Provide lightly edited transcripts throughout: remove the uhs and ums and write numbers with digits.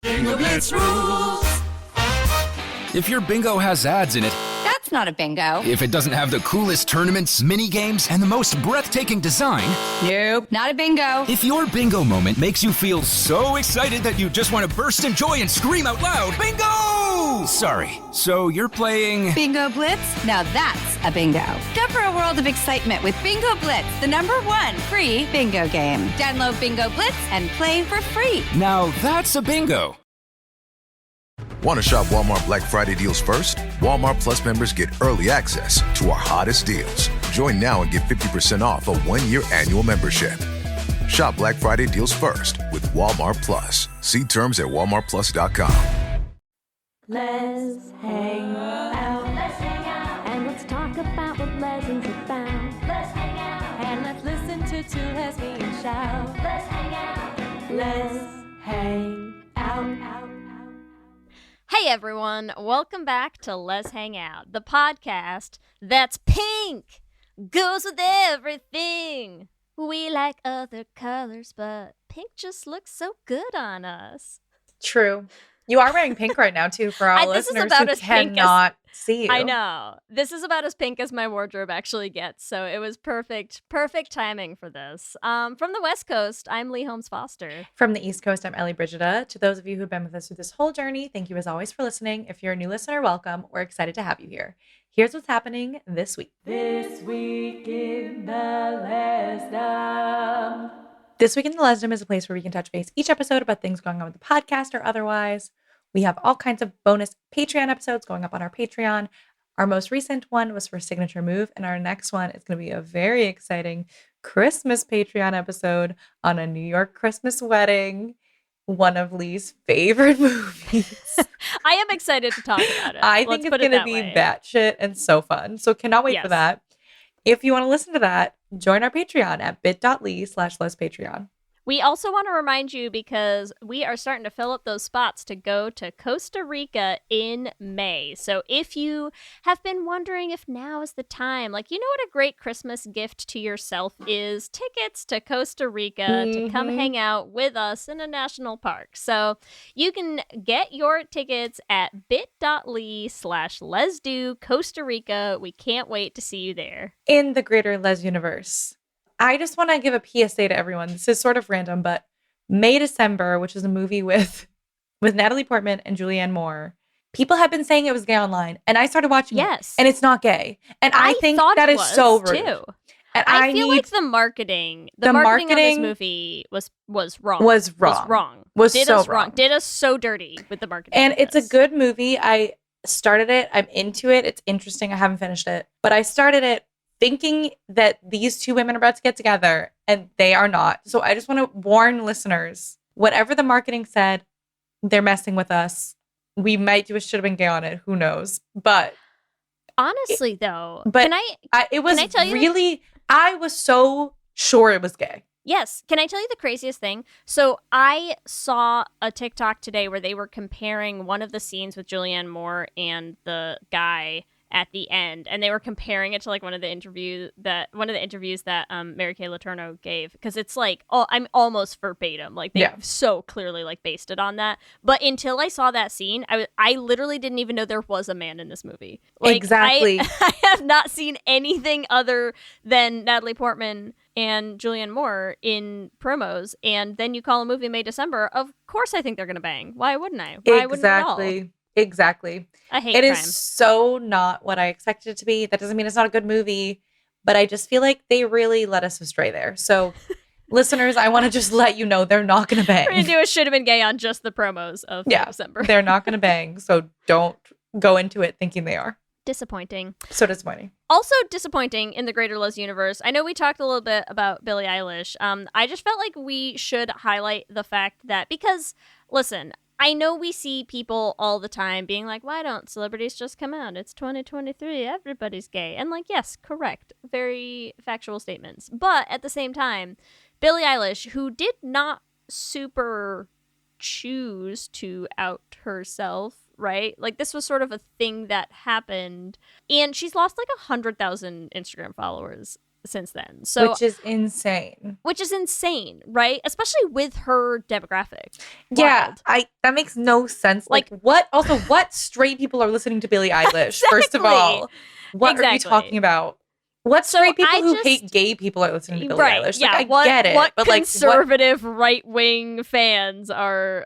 Bingo Blitz rules. If your bingo has ads in it, That's not a bingo. if it doesn't have the coolest tournaments, mini games, and the most breathtaking design, Nope, not a bingo. if your bingo moment makes you feel so excited that you just want to burst in joy and scream out loud, bingo! Sorry, so you're playing... Bingo Blitz? Now that's a bingo. Go for a world of excitement with Bingo Blitz, the #1 free bingo game. Download Bingo Blitz and play for free. Now that's a bingo. Want to shop Walmart Black Friday deals first? Walmart Plus members get early access to our hottest deals. Join now and get 50% off a 1-year annual membership. Shop Black Friday deals first with Walmart Plus. See terms at walmartplus.com. Let's hang out. Let's hang out. And let's talk about what Leslie's about. Let's hang out. And let's listen to two lesbians shout. Let's hang out. Let's hang out. Hey everyone, welcome back to Lez Hang Out, the podcast that's pink, goes with everything. We like other colors, but pink just looks so good on us. True. You are wearing pink right now, too, for our This is listeners about who as pink as- cannot see you. I know. This is about as pink as my wardrobe actually gets, so it was perfect timing for this. From the West Coast, I'm Lee Holmes Foster. From the East Coast, I'm Ellie Brigida. To those of you who've been with us through this whole journey, thank you as always for listening. If you're a new listener, welcome. We're excited to have you here. Here's what's happening this week. This week in the Lesdom. This Week in the Lesdom is a place where we can touch base each episode about things going on with the podcast or otherwise. We have all kinds of bonus Patreon episodes going up on our Patreon. Our most recent one was for Signature Move, and our next one is going to be a very exciting Christmas Patreon episode on a New York Christmas wedding, one of Lee's favorite movies. I am excited to talk about it. I think it's going to be batshit and so fun. So cannot wait for that. If you want to listen to that, join our Patreon at bit.ly/lespatreon. We also want to remind you, because we are starting to fill up those spots to go to Costa Rica in May. So if you have been wondering if now is the time, like, you know what a great Christmas gift to yourself is? Tickets to Costa Rica to come hang out with us in a national park. So you can get your tickets at bit.ly/lesdo Costa Rica. We can't wait to see you there. In the greater Les universe, I just want to give a PSA to everyone. This is sort of random, but May December, which is a movie with Natalie Portman and Julianne Moore, people have been saying it was gay online, and I started watching it, and it's not gay. And I think that is so rude. Too. And I feel like the marketing on this movie was wrong. Did us so dirty with the marketing. And it's a good movie. I started it. I'm into it. It's interesting. I haven't finished it, but I started it thinking that these two women are about to get together, and they are not. So I just want to warn listeners, whatever the marketing said, they're messing with us. We might do a should have been gay on it. Who knows? But honestly, though, I was so sure it was gay. Yes. Can I tell you the craziest thing? So I saw a TikTok today where they were comparing one of the scenes with Julianne Moore and the guy at the end, and they were comparing it to like one of the interviews that Mary Kay Letourneau gave, because it's like, I'm almost verbatim, like they so clearly like based it on that. But until I saw that scene, I literally didn't even know there was a man in this movie. Like, exactly. I have not seen anything other than Natalie Portman and Julianne Moore in promos, and then you call a movie May December. Of course, I think they're gonna bang. Why wouldn't I? Why wouldn't I at all? Exactly. I hate it. Crime. Is so not what I expected it to be. That doesn't mean it's not a good movie, but I just feel like they really led us astray there. So, listeners, I want to just let you know they're not going to bang. We're going to do a should have been gay on just the promos of December. They're not going to bang, so don't go into it thinking they are. Disappointing. So disappointing. Also disappointing in the greater Les universe. I know we talked a little bit about Billie Eilish. I just felt like we should highlight the fact that, because, listen, I know we see people all the time being like, why don't celebrities just come out? It's 2023. Everybody's gay. And like, yes, correct. Very factual statements. But at the same time, Billie Eilish, who did not super choose to out herself, right? Like, this was sort of a thing that happened. And she's lost like 100,000 Instagram followers since then. So which is insane. Right? Especially with her demographic. Yeah, Wild. that makes no sense. Like what straight people are listening to Billie Eilish? First of all, what are you talking about? What straight people who hate gay people are listening to Billie Eilish? Yeah, like, I get it. What but conservative right-wing fans are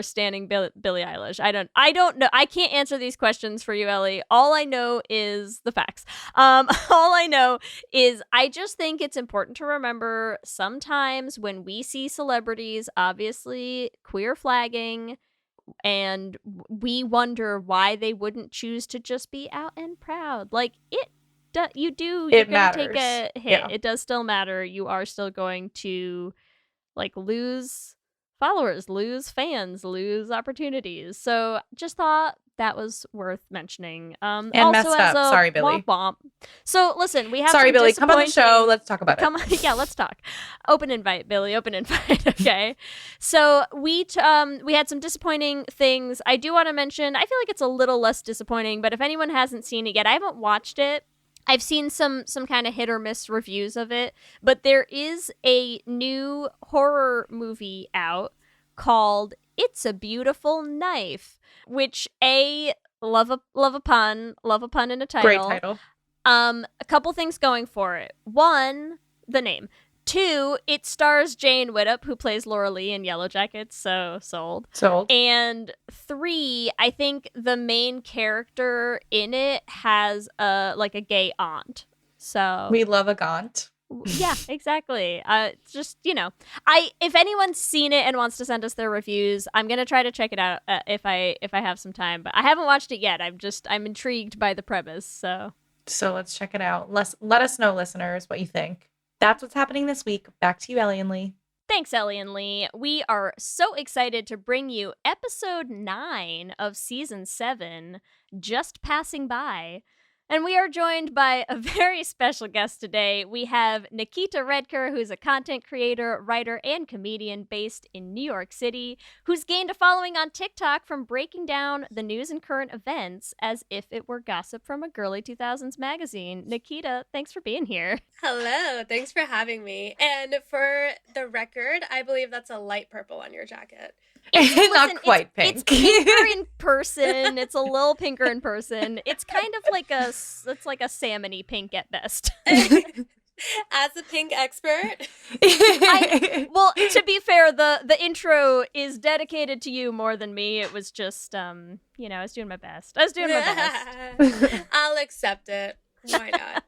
standing Billie Eilish? I don't know. I can't answer these questions for you, Ellie. All I know is the facts. All I know is I just think it's important to remember sometimes when we see celebrities obviously queer flagging, and we wonder why they wouldn't choose to just be out and proud. Like you're gonna take a hit. Yeah. It does still matter. You are still going to lose followers, lose fans, lose opportunities. So just thought that was worth mentioning. And also messed up. Sorry, Billie. Womp. So listen, we have Sorry, Billie. Come on the show. Let's talk about it. Yeah, let's talk. Open invite, Billie. Open invite. Okay. So we had some disappointing things. I do want to mention. I feel like it's a little less disappointing, but if anyone hasn't seen it yet, I haven't watched it. I've seen some kind of hit or miss reviews of it, but there is a new horror movie out called It's a Beautiful Knife, which love a pun in a title. Great title. A couple things going for it. One, the name. Two, it stars Jane Widdop, who plays Laura Lee in Yellow Jackets, so sold. And three, I think the main character in it has a gay aunt. So we love a gaunt. Yeah, exactly. Just if anyone's seen it and wants to send us their reviews, I'm gonna try to check it out if I have some time. But I haven't watched it yet. I'm intrigued by the premise. So let's check it out. Let us know, listeners, what you think. That's what's happening this week. Back to you, Ellie and Lee. Thanks, Ellie and Lee. We are so excited to bring you episode 9 of season 7, Just Passing By. And we are joined by a very special guest today. We have Nikita Redkar, who's a content creator, writer, and comedian based in New York City, who's gained a following on TikTok from breaking down the news and current events as if it were gossip from a girly 2000s magazine. Nikita, thanks for being here. Hello, thanks for having me. And for the record, I believe that's a light purple on your jacket. Not quite pink. It's pinker in person. It's a little pinker in person. It's kind of like a salmony pink at best. As a pink expert. Well, to be fair, the intro is dedicated to you more than me. It was just, I was doing my best. I'll accept it. Why not?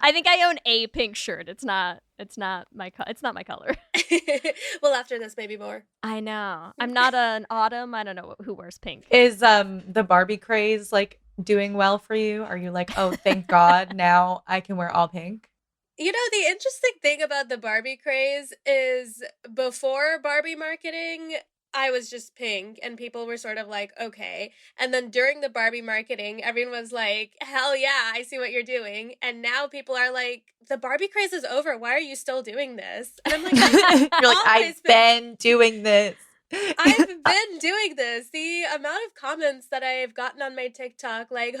I think I own a pink shirt. It's not my color. Well, after this, maybe more. I know. I'm not an autumn. I don't know who wears pink. Is the Barbie craze doing well for you? Are you oh, thank God, now I can wear all pink? You know, the interesting thing about the Barbie craze is before Barbie marketing, I was just pink and people were sort of like, okay. And then during the Barbie marketing, everyone was like, hell yeah, I see what you're doing. And now people are like, the Barbie craze is over. Why are you still doing this? And I'm like, you're like, I've been doing this. I've been doing this. The amount of comments that I've gotten on my TikTok, like,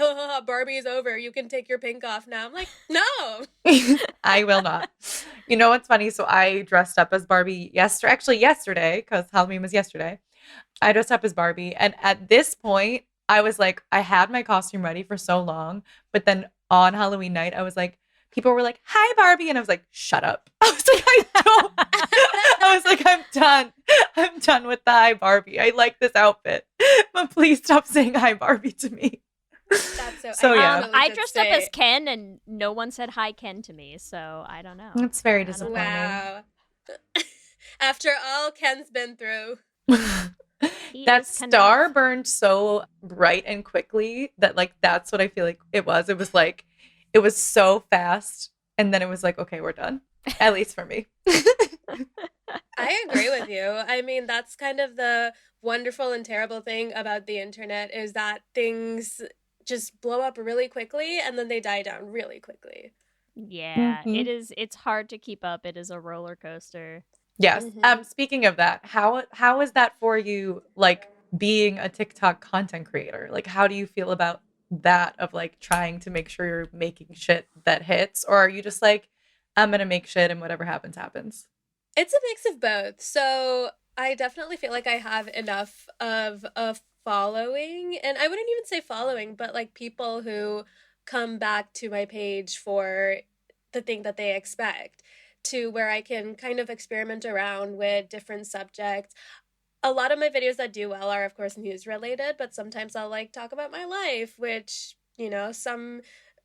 Barbie's over. You can take your pink off now. I'm like, no. I will not. You know what's funny? So I dressed up as Barbie yesterday, because Halloween was yesterday. I dressed up as Barbie. And at this point, I was like, I had my costume ready for so long. But then on Halloween night, I was like, people were like, hi, Barbie. And I was like, shut up. I was like, I don't. I was like, I'm done. I'm done with the hi, Barbie. I like this outfit. But please stop saying hi, Barbie to me. That's so yeah. I dressed up as Ken and no one said hi, Ken to me. So I don't know. It's very disappointing. Wow. After all Ken's been through. That star burned so bright and quickly that that's what I feel like it was. It was so fast, and then it was like, okay, we're done. At least for me. I agree with you. I mean, that's kind of the wonderful and terrible thing about the internet is that things just blow up really quickly and then they die down really quickly. Yeah, it's hard to keep up. It is a roller coaster. Yes. Speaking of that, how is that for you, being a TikTok content creator? How do you feel about that of trying to make sure you're making shit that hits? Or are you just I'm going to make shit and whatever happens, happens? It's a mix of both. So I definitely feel like I have enough of a following, and I wouldn't even say following, but like people who come back to my page for the thing that they expect, to where I can kind of experiment around with different subjects. A lot of my videos that do well are, of course, news related, but sometimes I'll like talk about my life, which, you know, some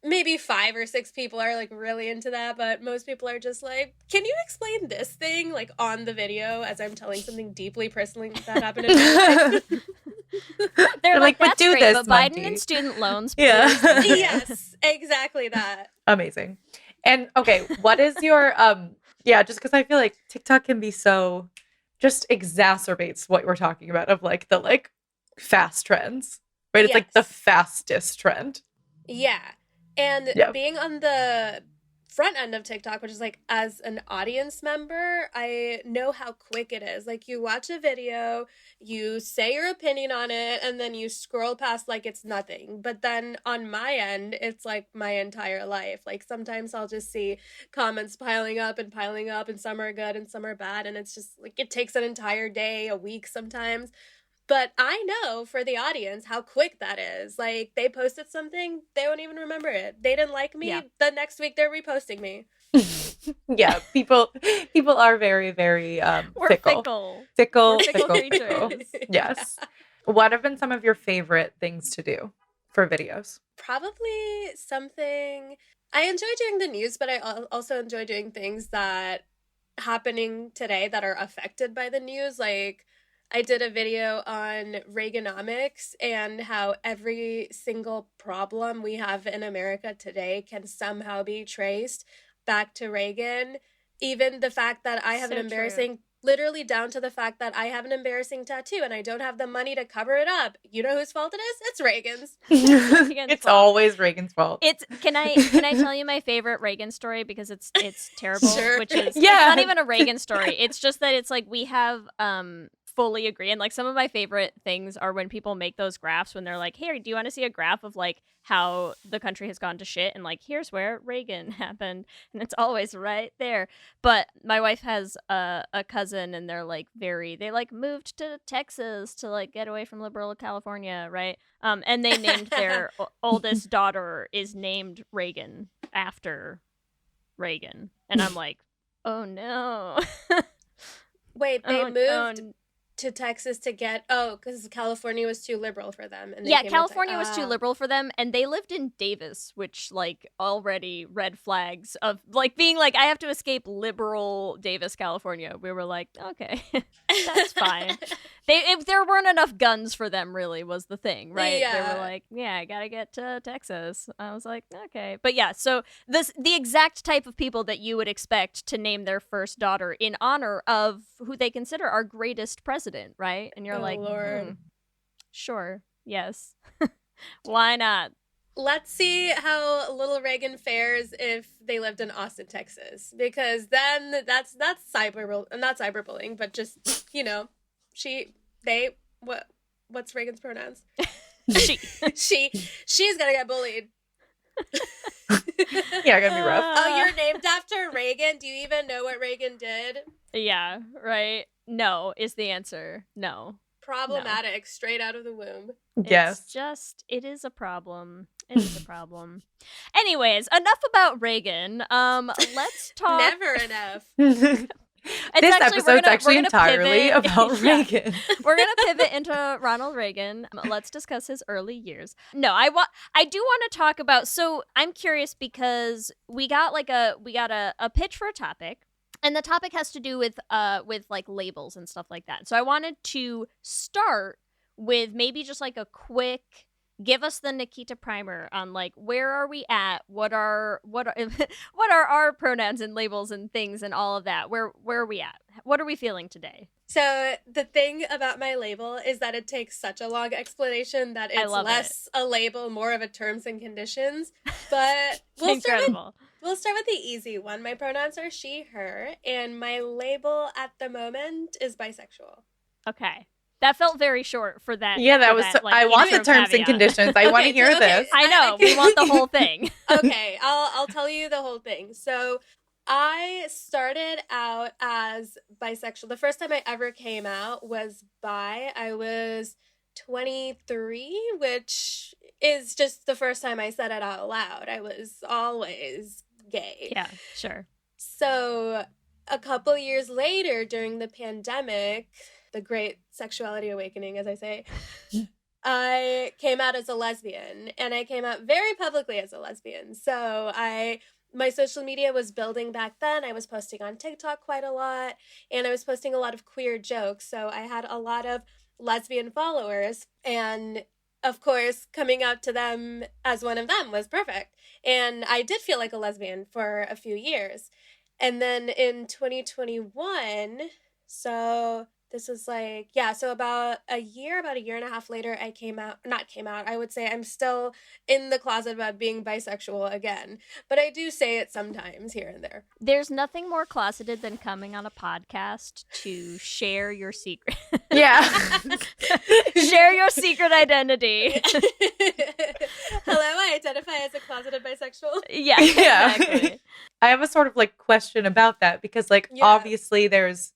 maybe 5 or 6 people are like really into that, but most people are just like, can you explain this thing like on the video as I'm telling something deeply personal that happened in my life? They're like, but that's do great, this, but Monty." Biden and student loans. Yeah. please. Yes, exactly that. Amazing. And okay, what is your just because I feel like TikTok can be so just exacerbates what we're talking about of like the like fast trends, right? It's like the Yes. fastest trend. Yeah. And Yeah. being on the front end of TikTok, which is like as an audience member, I know how quick it is. Like you watch a video, you say your opinion on it, and then you scroll past like it's nothing. But then on my end, it's like my entire life. Like sometimes I'll just see comments piling up, and some are good and some are bad. And it's just like it takes an entire day, a week sometimes. But I know for the audience how quick that is. Like they posted something, they won't even remember it. They didn't like me. Yeah. The next week they're reposting me. Yeah, people are very, very We're fickle. fickle. Fickle, We're fickle fickle. creatures. Yes. What have been some of your favorite things to do for videos? Probably something I enjoy doing the news, but I also enjoy doing things that happening today that are affected by the news. Like I did a video on Reaganomics and how every single problem we have in America today can somehow be traced back to Reagan. Even the fact that I have So an embarrassing, literally down to the fact that I have an embarrassing tattoo and I don't have the money to cover it up. You know whose fault it is? It's Reagan's. It's fault. always Reagan's fault. It's can I tell you my favorite Reagan story because it's terrible, Sure. which is Yeah. it's not even a Reagan story. It's just that it's like we have fully agree, and like some of my favorite things are when people make those graphs when they're like, hey, do you want to see a graph of like how the country has gone to shit, and like here's where Reagan happened, and it's always right there. But my wife has a cousin, and they're like they like moved to Texas to like get away from liberal California, right? And they named their oldest daughter is named Reagan after Reagan, and I'm like, oh no. Wait, they Oh, moved to Texas to get because California was too liberal for them. And they Yeah, came to California was too Ah. liberal for them, and they lived in Davis, which like already red flags of like being like I have to escape liberal Davis, California. We were like, okay, that's fine. There weren't enough guns for them, really, was the thing, right? They Yeah. were like, yeah, I gotta get to Texas. I was like, okay, but yeah, so the exact type of people that you would expect to name their first daughter in honor of who they consider our greatest president, right? And you're Oh, like, Lord. sure, yes, why not? Let's see how little Reagan fares if they lived in Austin, Texas, because then that's not cyberbullying, but just what's Reagan's pronouns? She. She's gonna get bullied. Yeah, gonna be rough. Oh, you're named after Reagan? Do you even know what Reagan did? Yeah, right. No is the answer. No. Problematic, straight out of the womb. Yes. It is a problem. It is a problem. Anyways, enough about Reagan. Let's talk. Never enough. This episode's actually entirely pivot. about Yeah. Reagan. We're gonna pivot into Ronald Reagan. Let's discuss his early years. No, I do want to talk about. So I'm curious because we got a pitch for a topic, and the topic has to do with like labels and stuff like that. So I wanted to start with maybe just like a quick. Give us the Nikita primer on like where are we at? What are what are our pronouns and labels and things and all of that? Where are we at? What are we feeling today? So the thing about my label is that it takes such a long explanation that it's less a label, more of a terms and conditions. But we'll start with the easy one. My pronouns are she, her, and my label at the moment is bisexual. Okay. That felt very short for that. Yeah, that was. like, I want the intro terms and caveat. conditions. I want to hear this. I know. We want the whole thing. Okay, I'll tell you the whole thing. So I started out as bisexual. The first time I ever came out was bi. I was 23, which is just the first time I said it out loud. I was always gay. Yeah, sure. So a couple years later, during the pandemic, the great sexuality awakening, as I say, I came out as a lesbian, and I came out very publicly as a lesbian. So my social media was building back then. I was posting on TikTok quite a lot, and I was posting a lot of queer jokes. So I had a lot of lesbian followers, and of course, coming out to them as one of them was perfect. And I did feel like a lesbian for a few years. And then in 2021, so this is like, yeah, so about a year and a half later, I would say I'm still in the closet about being bisexual again. But I do say it sometimes here and there. There's nothing more closeted than coming on a podcast to share your secret. Yeah. Share your secret identity. Hello, I identify as a closeted bisexual. Yeah, Yeah. exactly. I have a sort of like question about that because like Yeah. obviously there's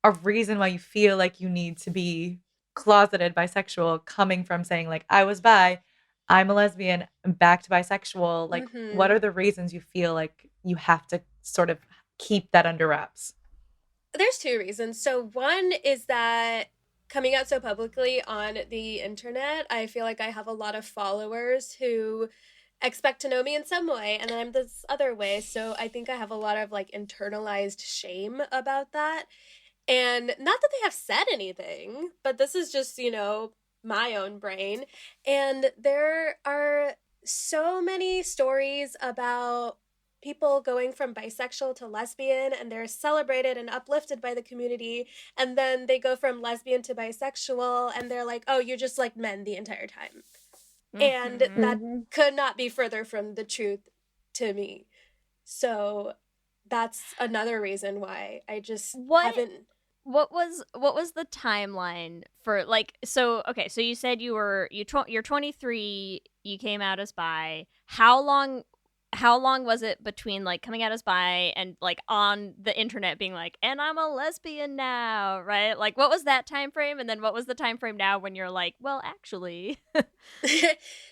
a reason why you feel like you need to be closeted bisexual coming from saying like I was bi, I'm a lesbian, I'm back to bisexual. Like what are the reasons you feel like you have to sort of keep that under wraps? There's two reasons. So one is that coming out so publicly on the internet, I feel like I have a lot of followers who expect to know me in some way, and then I'm this other way. So I think I have a lot of like internalized shame about that. And not that they have said anything, but this is just, my own brain. And there are so many stories about people going from bisexual to lesbian, and they're celebrated and uplifted by the community. And then they go from lesbian to bisexual, and they're like, oh, you just liked men the entire time. And that could not be further from the truth to me. So that's another reason why I just haven't... What was the timeline for like so you said you're 23, you came out as bi. How long was it between like coming out as bi and like on the internet being like, and I'm a lesbian now, right? Like what was that time frame, and then what was the time frame now when you're like, well, actually.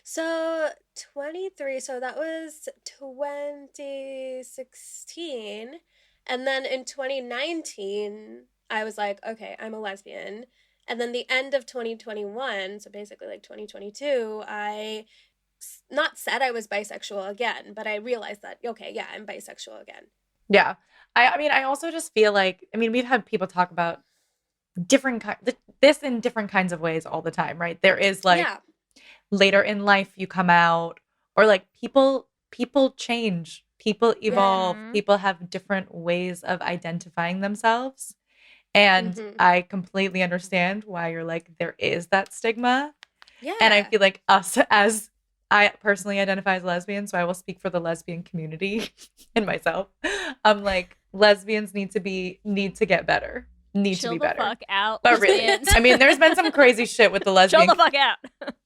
So 23, so that was 2016, and then in 2019 I was like, okay, I'm a lesbian. And then the end of 2021, so basically like 2022, I not said I was bisexual again, but I realized that, okay, yeah, I'm bisexual again. Yeah. I mean, I also just feel like, we've had people talk about this in different kinds of ways all the time, right? There is like later in life you come out, or like people change, people evolve, people have different ways of identifying themselves. And I completely understand why you're like, there is that stigma. Yeah. And I feel like as I personally identify as lesbian, so I will speak for the lesbian community and myself. I'm like, lesbians need to get better. Chill to be the better. Fuck out. But really, there's been some crazy shit with the lesbian. Chill the fuck out.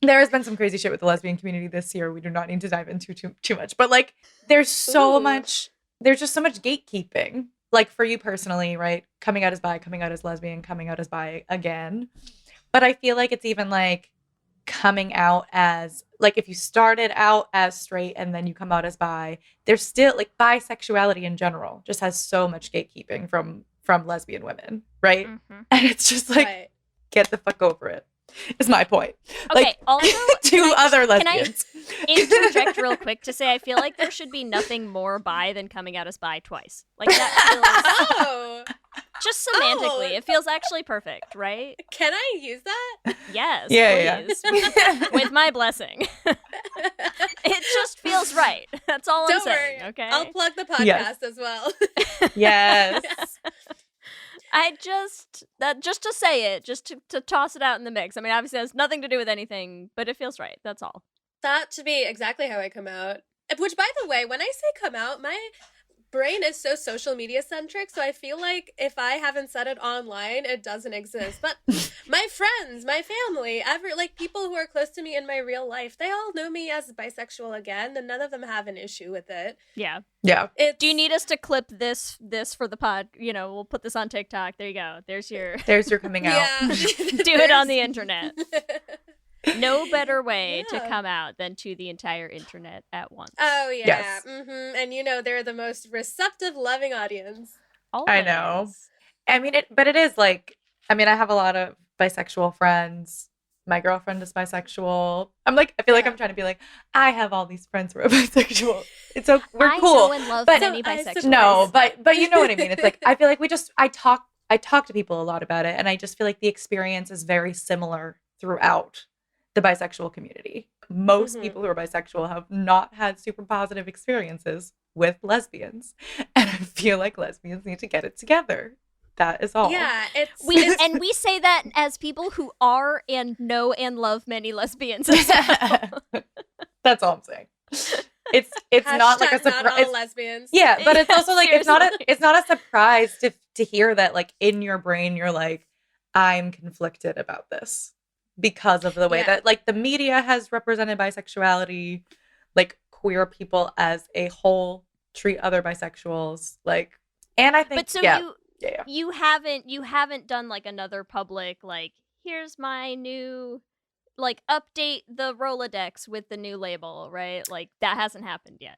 There has been some crazy shit with the lesbian community this year. We do not need to dive into too much. But like, there's so much. There's just so much gatekeeping. Like for you personally, right? Coming out as bi, coming out as lesbian, coming out as bi again. But I feel like it's even like coming out as, like if you started out as straight and then you come out as bi, there's still like bisexuality in general just has so much gatekeeping from lesbian women, right? And it's just like, get the fuck over it. Is my point. Okay, like, also to other lesbians. Can I interject real quick to say I feel like there should be nothing more bi than coming out as bi twice. Like that feels just semantically, it feels actually perfect, right? Can I use that? Yes, yeah, please. Yeah. With my blessing. It just feels right. That's all I'm saying. Worry. Okay, I'll plug the podcast as well. Yes. just to say it, just to toss it out in the mix. I mean, obviously it has nothing to do with anything, but it feels right. That's all. That should be exactly how I come out. Which, by the way, when I say come out, my brain is so social media centric, so I feel like if I haven't said it online, it doesn't exist. But my friends, my family, people who are close to me in my real life, they all know me as bisexual again, and none of them have an issue with it. Yeah. Yeah. Do you need us to clip this for the pod? You know, we'll put this on TikTok. There you go. There's your coming out. Yeah. do it on the internet. No better way to come out than to the entire internet at once. Oh, yeah. Yes. Mm-hmm. And they're the most receptive, loving audience. Always. I know. I mean, but it is like, I mean, I have a lot of bisexual friends. My girlfriend is bisexual. I feel like I'm trying to be like, I have all these friends who are bisexual. It's so we're I cool. know and love but many bisexuals. No, but you know what I mean. It's like I feel like I talk to people a lot about it, and I just feel like the experience is very similar throughout the bisexual community. Most people who are bisexual have not had super positive experiences with lesbians, and I feel like lesbians need to get it together. That is all. Yeah, we say that as people who are and know and love many lesbians as well. That's all I'm saying. It's not like a not surprise. all lesbians. Yeah, but it's also like it's not Seriously. a surprise to hear that like in your brain you're like, I'm conflicted about this because of the way that like the media has represented bisexuality, like queer people as a whole treat other bisexuals, like, and I think But so you haven't done like another public like, here's my new, like, update the Rolodex with the new label, right? Like that hasn't happened yet.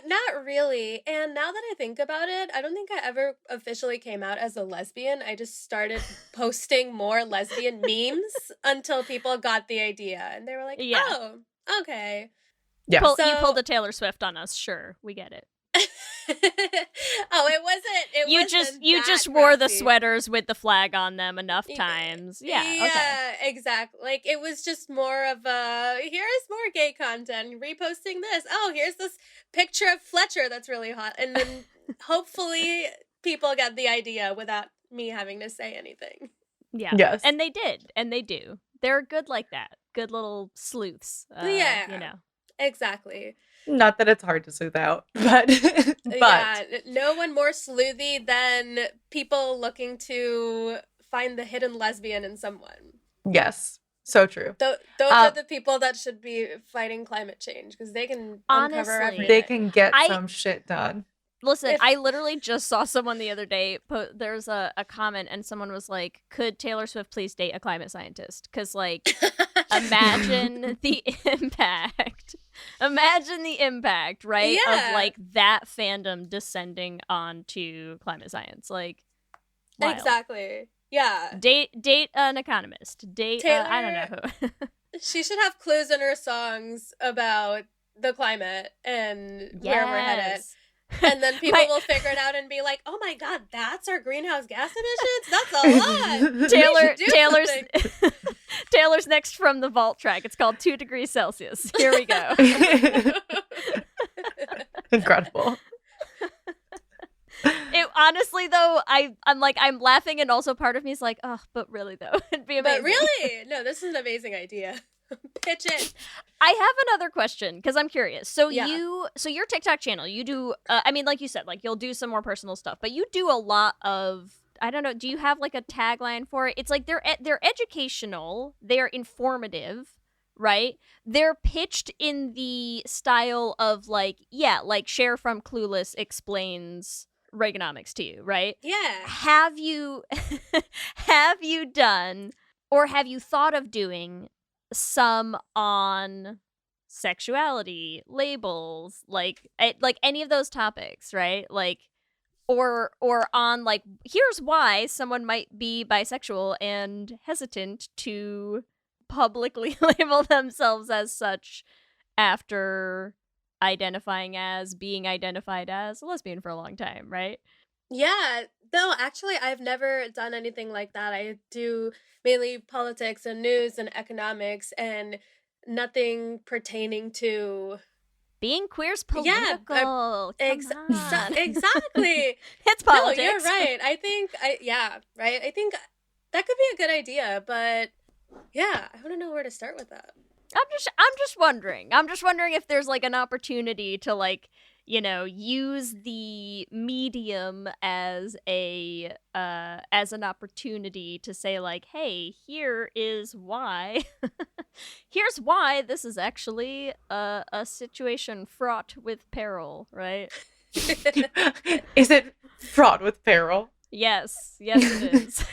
Not really. And now that I think about it, I don't think I ever officially came out as a lesbian. I just started posting more lesbian memes until people got the idea. And they were like, oh, okay. Yeah. You pulled a Taylor Swift on us. Sure, we get it. It wasn't. You just wore the sweaters with the flag on them enough times. Yeah. Okay. Exactly. Like it was just more of a here's more gay content, reposting this. Oh, here's this picture of Fletcher that's really hot, and then hopefully people get the idea without me having to say anything. Yeah. Yes. And they did, and they do. They're good like that. Good little sleuths. Exactly. Not that it's hard to sleuth out, but yeah, no one more sleuthy than people looking to find the hidden lesbian in someone. Yes, so true. Those are the people that should be fighting climate change because they can uncover everything. They can get some shit done. Listen, I literally just saw someone the other day. There's a comment, and someone was like, "Could Taylor Swift please date a climate scientist?" Because like, imagine the impact. Imagine the impact, right? Yeah. Of like that fandom descending onto climate science, like wild. Exactly. Yeah. Date an economist. Taylor, I don't know who. She should have clues in her songs about the climate and where we're headed. And then people will figure it out and be like, "Oh my god, that's our greenhouse gas emissions? That's a lot." Taylor's next from the vault track. It's called 2 degrees Celsius. Here we go. Incredible. Honestly though, I'm laughing, and also part of me is like, oh, but really though, it'd be amazing. But really, no, this is an amazing idea. Pitch it. I have another question because I'm curious. So your TikTok channel, you do, I mean, like you said, like you'll do some more personal stuff, but you do a lot of, I don't know, do you have like a tagline for it? It's like they're educational, they're informative, right? They're pitched in the style of like, like Cher from Clueless explains Reaganomics to you, right? Yeah. Have you done, or have you thought of doing some on sexuality, labels, like any of those topics, right? Like, or on like, here's why someone might be bisexual and hesitant to publicly label themselves as such after being identified as a lesbian for a long time, right? Yeah, no, actually, I've never done anything like that. I do mainly politics and news and economics and nothing pertaining to being queer's political. Exactly. It's politics. No, you're right. I think I think that could be a good idea, but yeah, I want to know where to start with that. I'm just wondering. I'm just wondering if there's like an opportunity to like, use the medium as an opportunity to say like, hey, here's why this is actually a situation fraught with peril, right? Is it fraught with peril? Yes it is.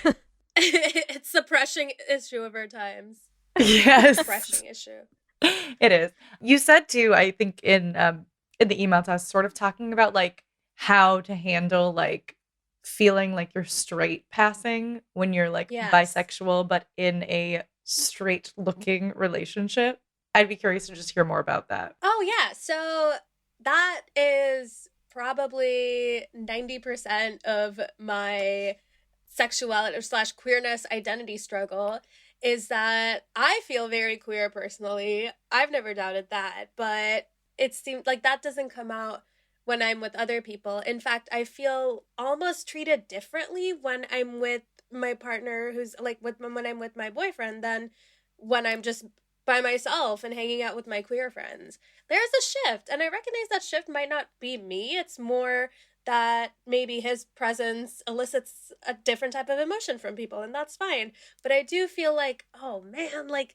It's the pressing issue of our times. Yes. Pressing issue. It is. You said too, I think in the email to us, sort of talking about like how to handle like feeling like you're straight passing when you're like Yes. bisexual, but in a straight looking relationship. I'd be curious to just hear more about that. Oh, yeah. So that is probably 90% of my sexuality / queerness identity struggle, is that I feel very queer personally. I've never doubted that, but it seems like that doesn't come out when I'm with other people. In fact, I feel almost treated differently when I'm with my partner, who's like when I'm with my boyfriend, than when I'm just by myself and hanging out with my queer friends. There's a shift, and I recognize that shift might not be me. It's more that maybe his presence elicits a different type of emotion from people, and that's fine. But I do feel like, oh man, like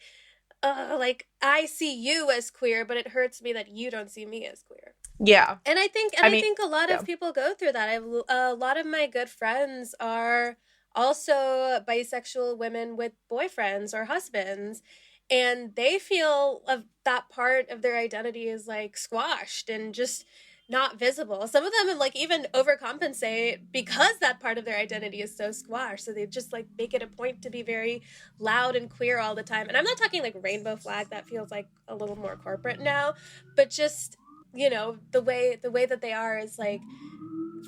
I see you as queer, but it hurts me that you don't see me as queer. Yeah. And I think I mean, a lot of people go through that. A lot of my good friends are also bisexual women with boyfriends or husbands, and they feel of that part of their identity is like squashed and just not visible. Some of them like even overcompensate because that part of their identity is so squashed. So they just like make it a point to be very loud and queer all the time. And I'm not talking like rainbow flag, that feels like a little more corporate now, but just, the way that they are is like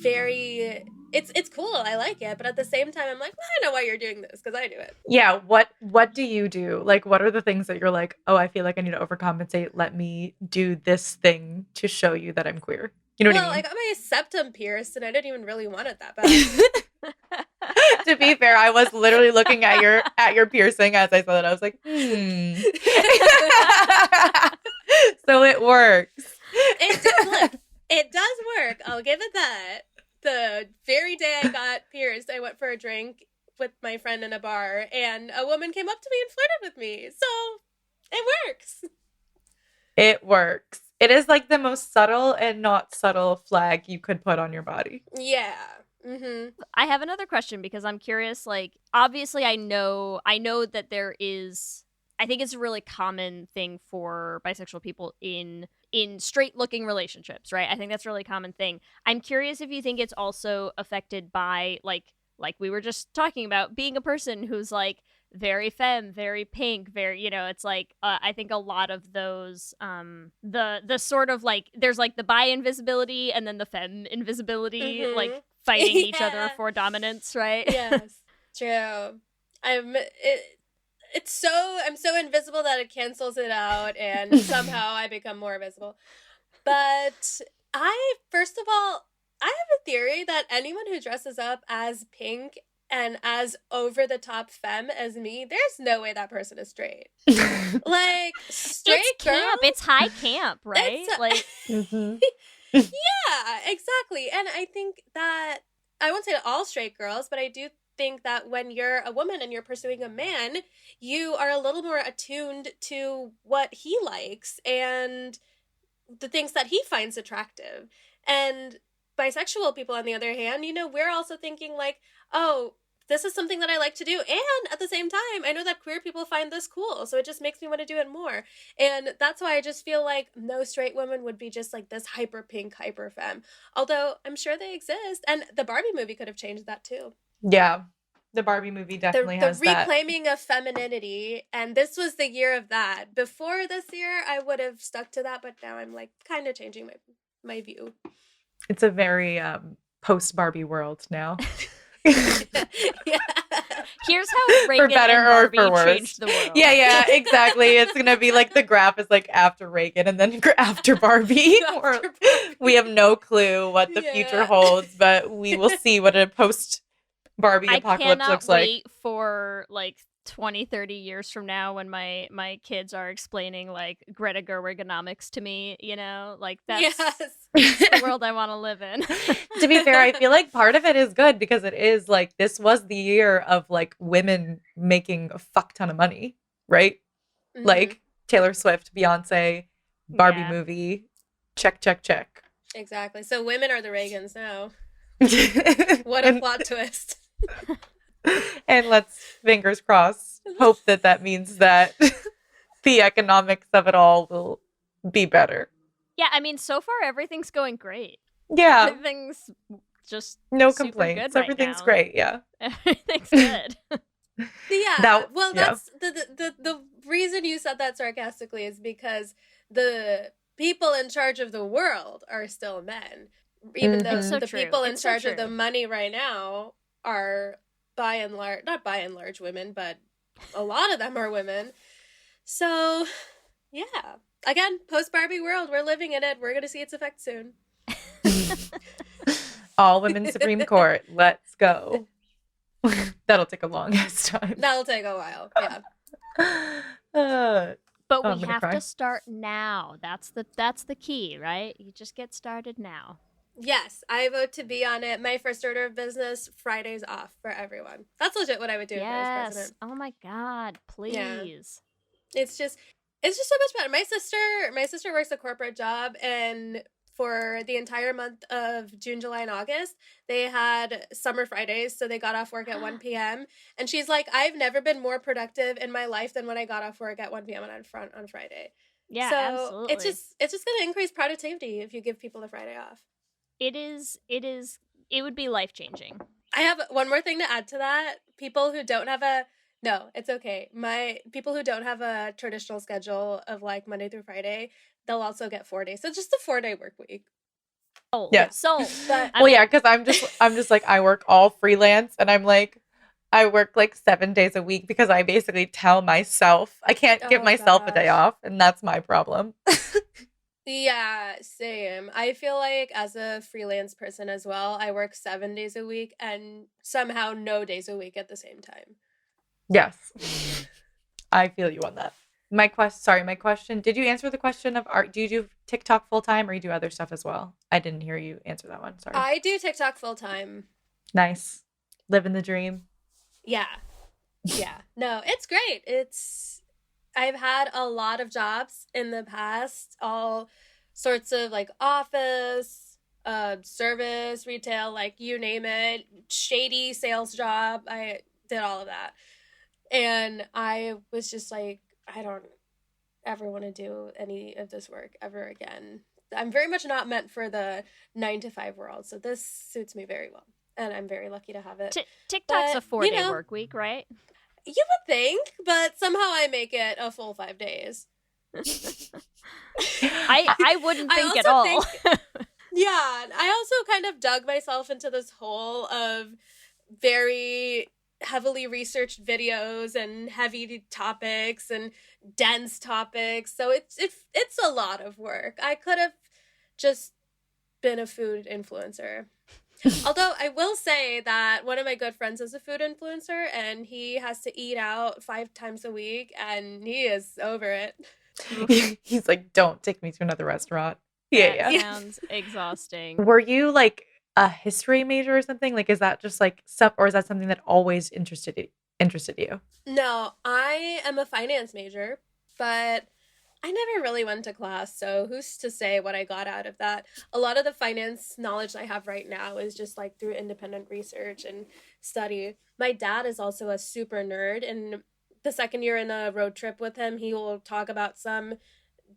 very, it's cool. I like it. But at the same time, I'm like, I know why you're doing this, because I do it. Yeah. What do you do? Like, what are the things that you're like, oh, I feel like I need to overcompensate. Let me do this thing to show you that I'm queer. You know what I mean? I got my septum pierced and I didn't even really want it that bad. To be fair, I was literally looking at your piercing as I saw that. I was like, So it works. It does work. I'll give it that. The very day I got pierced, I went for a drink with my friend in a bar, and a woman came up to me and flirted with me. So it works. It works. It is like the most subtle and not subtle flag you could put on your body. Yeah. Mm-hmm. I have another question because I'm curious. Like, obviously, I know that there is. I think it's a really common thing for bisexual people in straight-looking relationships, right? I think that's a really common thing. I'm curious if you think it's also affected by like we were just talking about, being a person who's like very femme, very pink, very, it's like I think a lot of those the sort of like there's like the bi invisibility and then the femme invisibility, like fighting each other for dominance, right? Yes, true. I'm so invisible that it cancels it out, and somehow I become more visible. But first of all, I have a theory that anyone who dresses up as pink and as over the top femme as me, there's no way that person is straight. Like, straight it's girls, camp. It's high camp, right? Like, yeah, exactly. And I think that I won't say to all straight girls, but I do think that when you're a woman and you're pursuing a man, you are a little more attuned to what he likes and the things that he finds attractive. And bisexual people, on the other hand, we're also thinking like, oh, this is something that I like to do. And at the same time, I know that queer people find this cool. So it just makes me want to do it more. And that's why I just feel like no straight woman would be just like this hyper pink, hyper femme. Although I'm sure they exist. And the Barbie movie could have changed that too. Yeah. The Barbie movie definitely has the reclaiming of femininity, and this was the year of that. Before this year, I would have stuck to that, but now I'm like kind of changing my view. It's a very post Barbie world now. Yeah. Here's how Reagan for better and Barbie or for worse. changed the world. Yeah, exactly. It's gonna be like the graph is like after Reagan and then after Barbie. We have no clue what the future holds, but we will see what a post Barbie apocalypse looks like. I cannot wait for like 20, 30 years from now when my kids are explaining like Greta Gerwig-onomics to me, you know, like that's the world I want to live in. To be fair, I feel like part of it is good because it is like this was the year of like women making a fuck ton of money, right? Mhm. Like Taylor Swift, Beyonce, Barbie Yeah. movie, check, check, check. Exactly. So women are the Reagans now. What a and, plot twist. and let's fingers crossed hope that means that the economics of it all will be better. Yeah, I mean, so far everything's going great. Yeah, Everything's just no super complaints. good right Everything's now. great. Yeah. Everything's good. Yeah. Well, yeah. that's the reason you said that sarcastically is because the people in charge of the world are still men. Even though It's so the true. people in It's so charge of the true. money right now are by and large, not by and large women, but a lot of them are women. So, yeah. Again, post-Barbie world, we're living in it. We're going to see its effect soon. All women Supreme Court. Let's go. That'll take a long ass time. That'll take a while. Yeah. But I'm we gonna have cry. to start now. That's the key, right? You just get started now. Yes, I vote to be on it. My first order of business, Fridays off for everyone. That's legit what I would do if I was Yes. president. Oh my God, please. It's just so much better. My sister works a corporate job, and for the entire month of June, July, and August, they had summer Fridays, so they got off work at 1 p.m. And she's like, I've never been more productive in my life than when I got off work at 1 p.m. on Friday. Yeah, So absolutely. it's just going to increase productivity if you give people the Friday off. It would be life-changing. I have one more thing to add to that. People who don't have no, it's okay. People who don't have a traditional schedule of like Monday through Friday, they'll also get 4 days. So it's just a 4-day work week. Oh, Yeah. So, But Well, yeah, because I'm just like I work all freelance, and I'm like I work like 7 days a week because I basically tell myself I can't give Oh, myself a day gosh. off, and that's my problem. Yeah, same. I feel like as a freelance person as well, I work 7 days a week and somehow no days a week at the same time. Yes, I feel you on that. My question. Did you answer the question of art? Do you do TikTok full time or you do other stuff as well? I didn't hear you answer that one. Sorry. I do TikTok full time. Nice. Living the dream. Yeah. Yeah. No, it's great. I've had a lot of jobs in the past, all sorts of like office, service, retail, like you name it, shady sales job. I did all of that. And I was just like, I don't ever want to do any of this work ever again. I'm very much not meant for the 9-to-5 world. So this suits me very well. And I'm very lucky to have it. TikTok's But, a 4-day you know, work week, right? You would think, but somehow I make it a full 5 days. I wouldn't I think at also all. think- Yeah, I also kind of dug myself into this hole of very heavily researched videos and heavy topics and dense topics. So it's a lot of work. I could have just been a food influencer. Although I will say that one of my good friends is a food influencer and he has to eat out 5 times a week and he is over it. He's like, don't take me to another restaurant. Yeah. That sounds exhausting. Were you like a history major or something? Like, is that just like stuff, or is that something that always interested you? No, I am a finance major, but I never really went to class, so who's to say what I got out of that? A lot of the finance knowledge I have right now is just like through independent research and study. My dad is also a super nerd, and the second year in a road trip with him, he will talk about some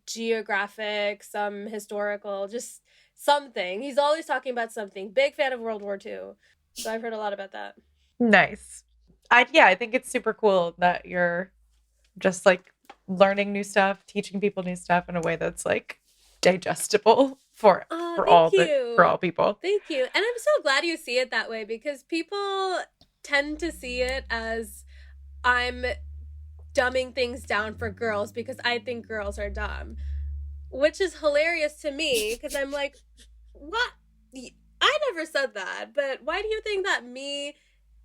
geographic, some historical, just something. He's always talking about something. Big fan of World War II. So I've heard a lot about that. Nice. I think it's super cool that you're just like learning new stuff, teaching people new stuff in a way that's like digestible for all people. Thank you. And I'm so glad you see it that way because people tend to see it as I'm dumbing things down for girls because I think girls are dumb, which is hilarious to me because I'm like, what? I never said that, but why do you think that me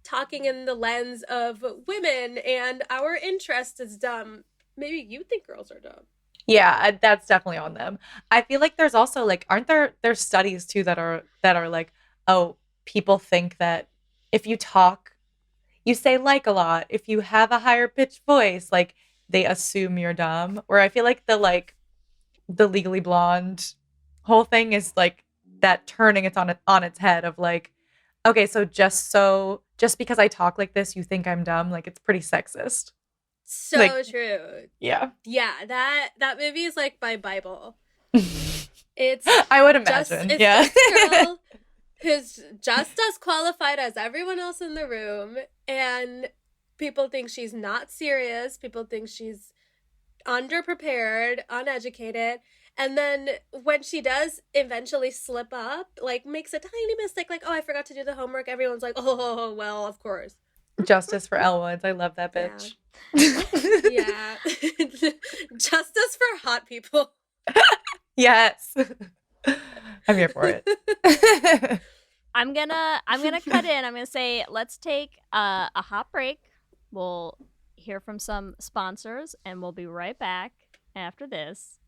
talking in the lens of women and our interest is dumb. Maybe you think girls are dumb. Yeah, that's definitely on them. I feel like there's also like, aren't there's studies too that are like, oh, people think that if you say like a lot, if you have a higher pitched voice, like they assume you're dumb. Where I feel like the Legally Blonde whole thing is like that turning it on its head of like, okay, so just because I talk like this, you think I'm dumb? Like it's pretty sexist. So Like, true. Yeah. Yeah, that movie is like my Bible. It's I would imagine. It's yeah. this girl who's just as qualified as everyone else in the room, and people think she's not serious. People think she's underprepared, uneducated. And then when she does eventually slip up, like makes a tiny mistake, like, oh, I forgot to do the homework, everyone's like, oh, well, of course. Justice for Elle Woods. I love that bitch. Yeah. Justice for hot people. Yes. I'm here for it. I'm gonna cut in. I'm gonna say let's take a hot break. We'll hear from some sponsors, and we'll be right back after this.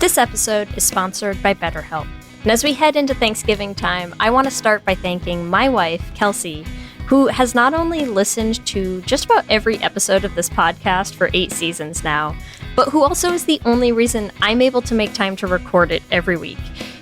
This episode is sponsored by BetterHelp. And as we head into Thanksgiving time, I want to start by thanking my wife, Kelsey, who has not only listened to just about every episode of this podcast for 8 seasons now, but who also is the only reason I'm able to make time to record it every week.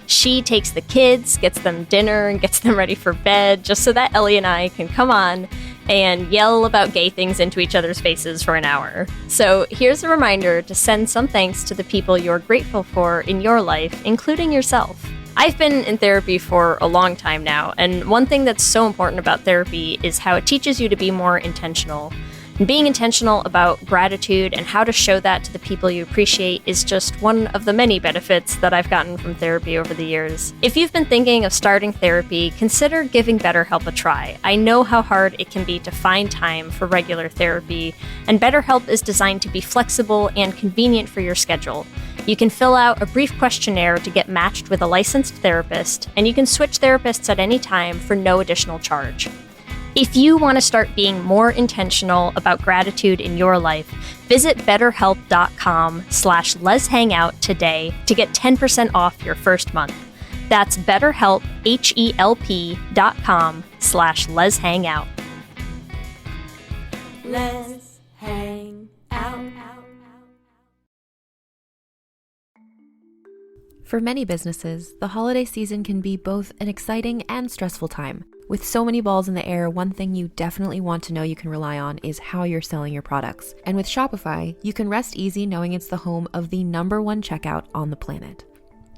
She takes the kids, gets them dinner, and gets them ready for bed just so that Ellie and I can come on and yell about gay things into each other's faces for an hour. So here's a reminder to send some thanks to the people you're grateful for in your life, including yourself. I've been in therapy for a long time now, and one thing that's so important about therapy is how it teaches you to be more intentional. And being intentional about gratitude and how to show that to the people you appreciate is just one of the many benefits that I've gotten from therapy over the years. If you've been thinking of starting therapy, consider giving BetterHelp a try. I know how hard it can be to find time for regular therapy, and BetterHelp is designed to be flexible and convenient for your schedule. You can fill out a brief questionnaire to get matched with a licensed therapist, and you can switch therapists at any time for no additional charge. If you want to start being more intentional about gratitude in your life, visit betterhelp.com/Lez Hang Out today to get 10% off your first month. That's BetterHelp, HELP.com/Lez Hang Out. Let's hang out. For many businesses, the holiday season can be both an exciting and stressful time. With so many balls in the air, one thing you definitely want to know you can rely on is how you're selling your products. And with Shopify, you can rest easy knowing it's the home of the #1 checkout on the planet.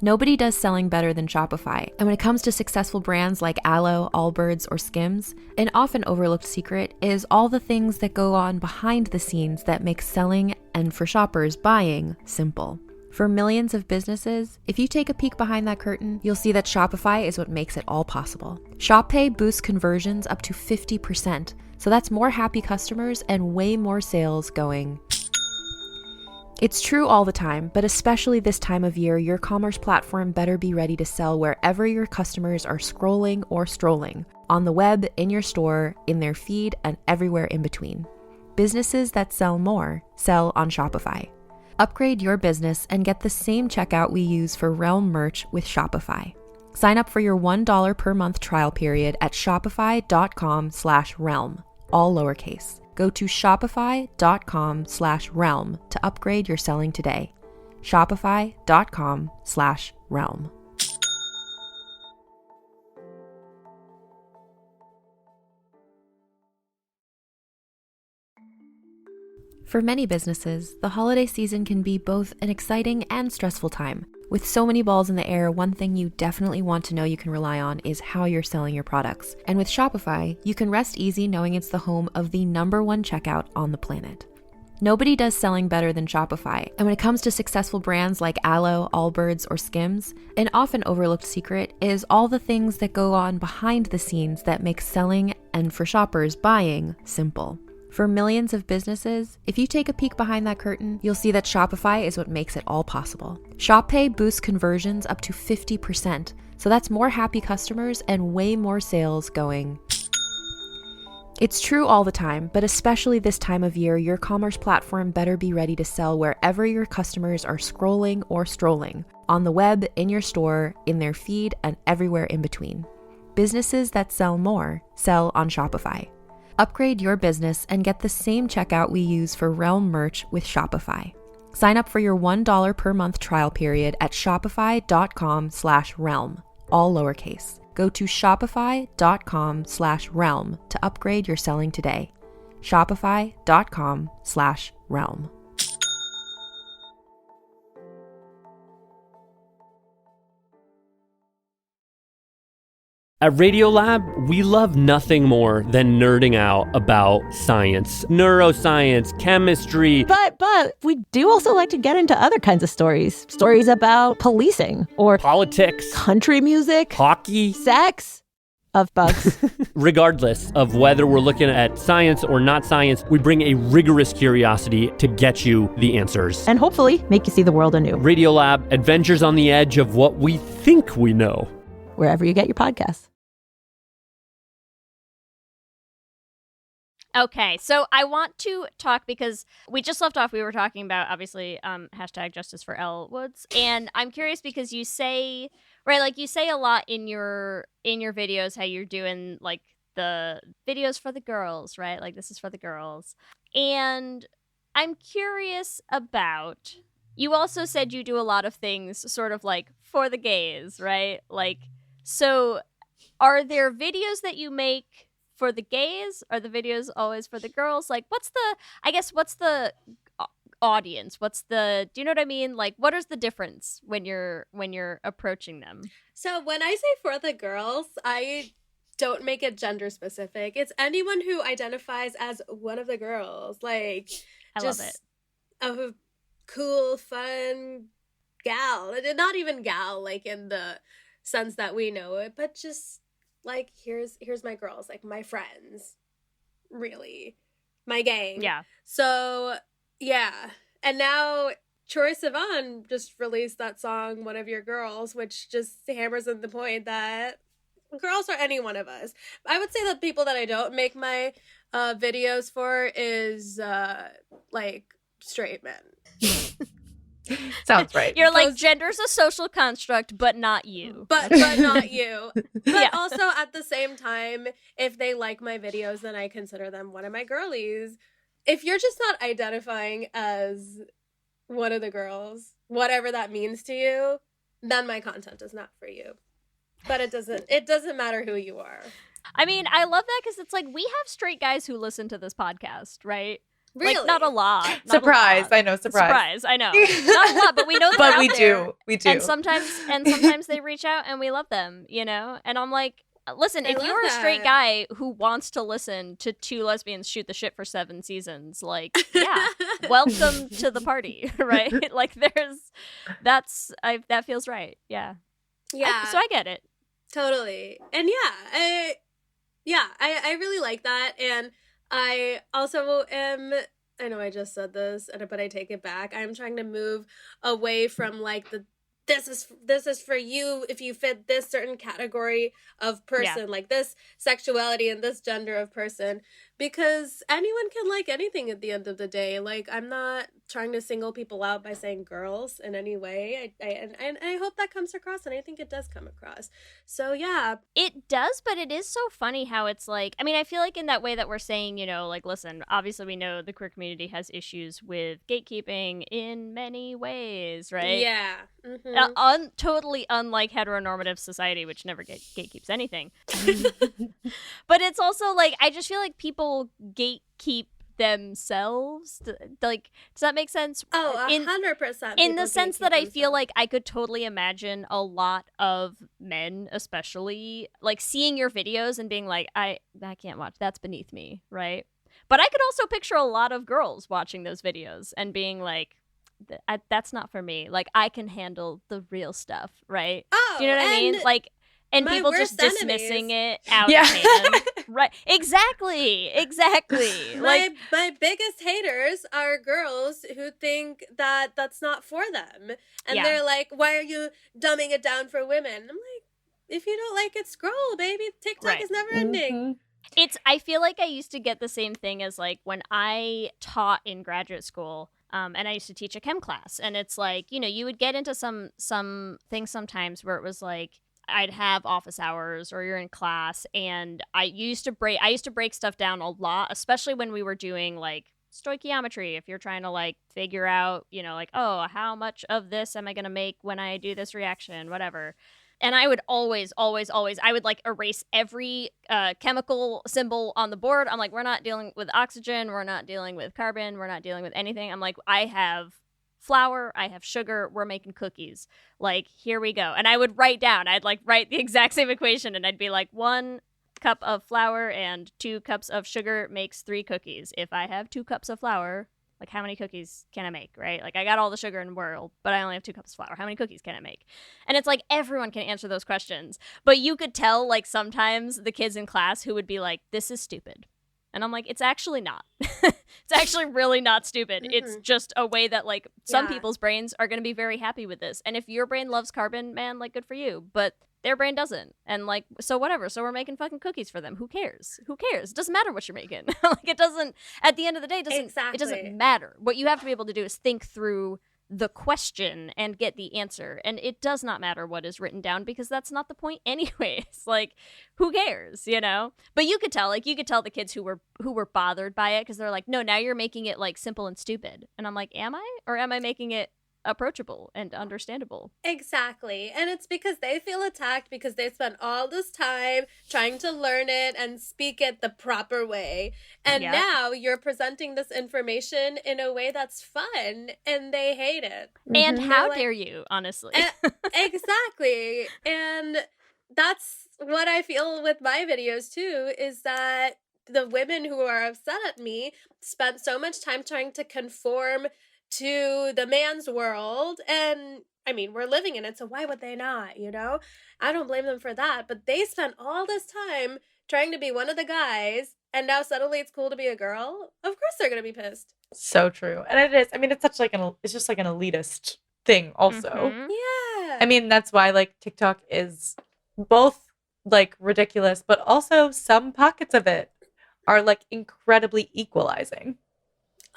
Nobody does selling better than Shopify. And when it comes to successful brands like Aloe, Allbirds, or Skims, an often overlooked secret is all the things that go on behind the scenes that make selling, and for shoppers, buying, simple. For millions of businesses, if you take a peek behind that curtain, you'll see that Shopify is what makes it all possible. Shop Pay boosts conversions up to 50%, so that's more happy customers and way more sales going. It's true all the time, but especially this time of year, your commerce platform better be ready to sell wherever your customers are scrolling or strolling, on the web, in your store, in their feed, and everywhere in between. Businesses that sell more sell on Shopify. Upgrade your business and get the same checkout we use for Realm merch with Shopify. Sign up for your $1 per month trial period at shopify.com/realm, all lowercase. Go to shopify.com/realm to upgrade your selling today. Shopify.com/realm. For many businesses, the holiday season can be both an exciting and stressful time. With so many balls in the air, one thing you definitely want to know you can rely on is how you're selling your products. And with Shopify, you can rest easy knowing it's the home of the #1 checkout on the planet. Nobody does selling better than Shopify. And when it comes to successful brands like Aloe, Allbirds, or Skims, an often overlooked secret is all the things that go on behind the scenes that make selling, and for shoppers, buying, simple. For millions of businesses, if you take a peek behind that curtain, you'll see that Shopify is what makes it all possible. Shop Pay boosts conversions up to 50%, so that's more happy customers and way more sales going. It's true all the time, but especially this time of year, your commerce platform better be ready to sell wherever your customers are scrolling or strolling, on the web, in your store, in their feed, and everywhere in between. Businesses that sell more sell on Shopify. Upgrade your business and get the same checkout we use for Realm merch with Shopify. Sign up for your $1 per month trial period at shopify.com/realm, all lowercase. Go to shopify.com/realm to upgrade your selling today. Shopify.com/realm. At Radiolab, we love nothing more than nerding out about science, neuroscience, chemistry. But we do also like to get into other kinds of stories. Stories about policing or politics, country music, hockey, sex, of bugs. Regardless of whether we're looking at science or not science, we bring a rigorous curiosity to get you the answers. And hopefully make you see the world anew. Radiolab, adventures on the edge of what we think we know. Wherever you get your podcasts. Okay, so I want to talk because we just left off. We were talking about obviously hashtag Justice for Elle Woods, and I'm curious because you say you say a lot in your videos how you're doing like the videos for the girls, right? Like this is for the girls, and I'm curious about. You also said you do a lot of things sort of like for the gays, right? Like, so are there videos that you make for the gays? Are the videos always for the girls? Like, what's the audience? Do you know what I mean? Like, what is the difference when you're approaching them? So when I say for the girls, I don't make it gender specific. It's anyone who identifies as one of the girls. Like, I love it. A cool, fun gal. Not even gal, like in the sense that we know it, but just like here's my girls, like my friends, really, my gang. Yeah. So yeah, and now Troye Sivan just released that song "One of Your Girls," which just hammers in the point that girls are any one of us. I would say that people that I don't make my videos for is like straight men. Sounds right. You're like, gender's a social construct, but not you. But not you. But Yeah. also at the same time, if they like my videos, then I consider them one of my girlies. If you're just not identifying as one of the girls, whatever that means to you, then my content is not for you. But it doesn't matter who you are. I mean, I love that because it's like we have straight guys who listen to this podcast, right? Really? Like, not a lot. Surprise. I know, surprise. I know. Not a lot, but we know they're But out we there. do. We do. And sometimes they reach out and we love them, you know? And I'm like, listen, I if love you're a straight that. guy who wants to listen to two lesbians shoot the shit for 7 seasons, like, yeah, welcome to the party, right? Like, that feels right. Yeah. Yeah. So I get it. Totally. And I really like that. And I also am, I know I just said this, but I take it back. I'm trying to move away from like this is for you if you fit this certain category of person, like this sexuality and this gender of person, because anyone can like anything at the end of the day. Like, I'm not trying to single people out by saying girls in any way. I hope that comes across, and I think it does come across. So yeah. It does, but it is so funny how it's like, I mean, I feel like in that way that we're saying, you know, like, listen, obviously we know the queer community has issues with gatekeeping in many ways, right? Yeah. Mm-hmm. Totally unlike heteronormative society, which never gatekeeps anything. But it's also like, I just feel like people gatekeep themselves. Like, does that make sense? Oh, 100%. In the sense that I feel like I could totally imagine a lot of men, especially, like seeing your videos and being like, I can't watch. That's beneath me, right? But I could also picture a lot of girls watching those videos and being like, that's not for me. Like, I can handle the real stuff, right? Oh, do you know what I mean? Like, and my people just worst dismissing enemies. it out of hand. Right. Exactly. My biggest haters are girls who think that that's not for them. And they're like, why are you dumbing it down for women? I'm like, if you don't like it, scroll, baby. TikTok is never ending. I feel like I used to get the same thing as like when I taught in graduate school. And I used to teach a chem class, and it's like, you know, you would get into some things sometimes where it was like I'd have office hours or you're in class, and I used to break stuff down a lot, especially when we were doing like stoichiometry. If you're trying to like figure out, you know, like, oh, how much of this am I going to make when I do this reaction, whatever. And I would always, I would like erase every chemical symbol on the board. I'm like, we're not dealing with oxygen. We're not dealing with carbon. We're not dealing with anything. I'm like, I have flour. I have sugar. We're making cookies. Like, here we go. And I would I'd like write the exact same equation. And I'd be like, 1 cup of flour and 2 cups of sugar makes 3 cookies. If I have 2 cups of flour, like, how many cookies can I make, right? Like, I got all the sugar in the world, but I only have 2 cups of flour. How many cookies can I make? And it's like, everyone can answer those questions. But you could tell, like, sometimes the kids in class who would be like, this is stupid. And I'm like, it's actually not. It's actually really not stupid. Mm-hmm. It's just a way that, like, some people's brains are going to be very happy with this. And if your brain loves carbon, man, like, good for you. But their brain doesn't. And, like, so whatever. So we're making fucking cookies for them. Who cares? Who cares? It doesn't matter what you're making. Like, it doesn't, at the end of the day, it doesn't matter. What you have to be able to do is think through the question and get the answer. And it does not matter what is written down, because that's not the point anyways. Like, who cares, you know? But you could tell the kids who were bothered by it, because they're like, no, now you're making it like simple and stupid. And I'm like, am I? Or am I making it approachable and understandable? Exactly. And it's because they feel attacked because they spent all this time trying to learn it and speak it the proper way. And now you're presenting this information in a way that's fun, and they hate it. And how dare you, honestly. Exactly. And that's what I feel with my videos too, is that the women who are upset at me spent so much time trying to conform to the man's world, and I mean, we're living in it, so why would they not, you know? I don't blame them for that, but they spent all this time trying to be one of the guys, and now suddenly it's cool to be a girl. Of course they're gonna be pissed. So true. And it is, I mean, it's such like it's just like an elitist thing also. Mm-hmm. Yeah. I mean, that's why like TikTok is both like ridiculous, but also some pockets of it are like incredibly equalizing.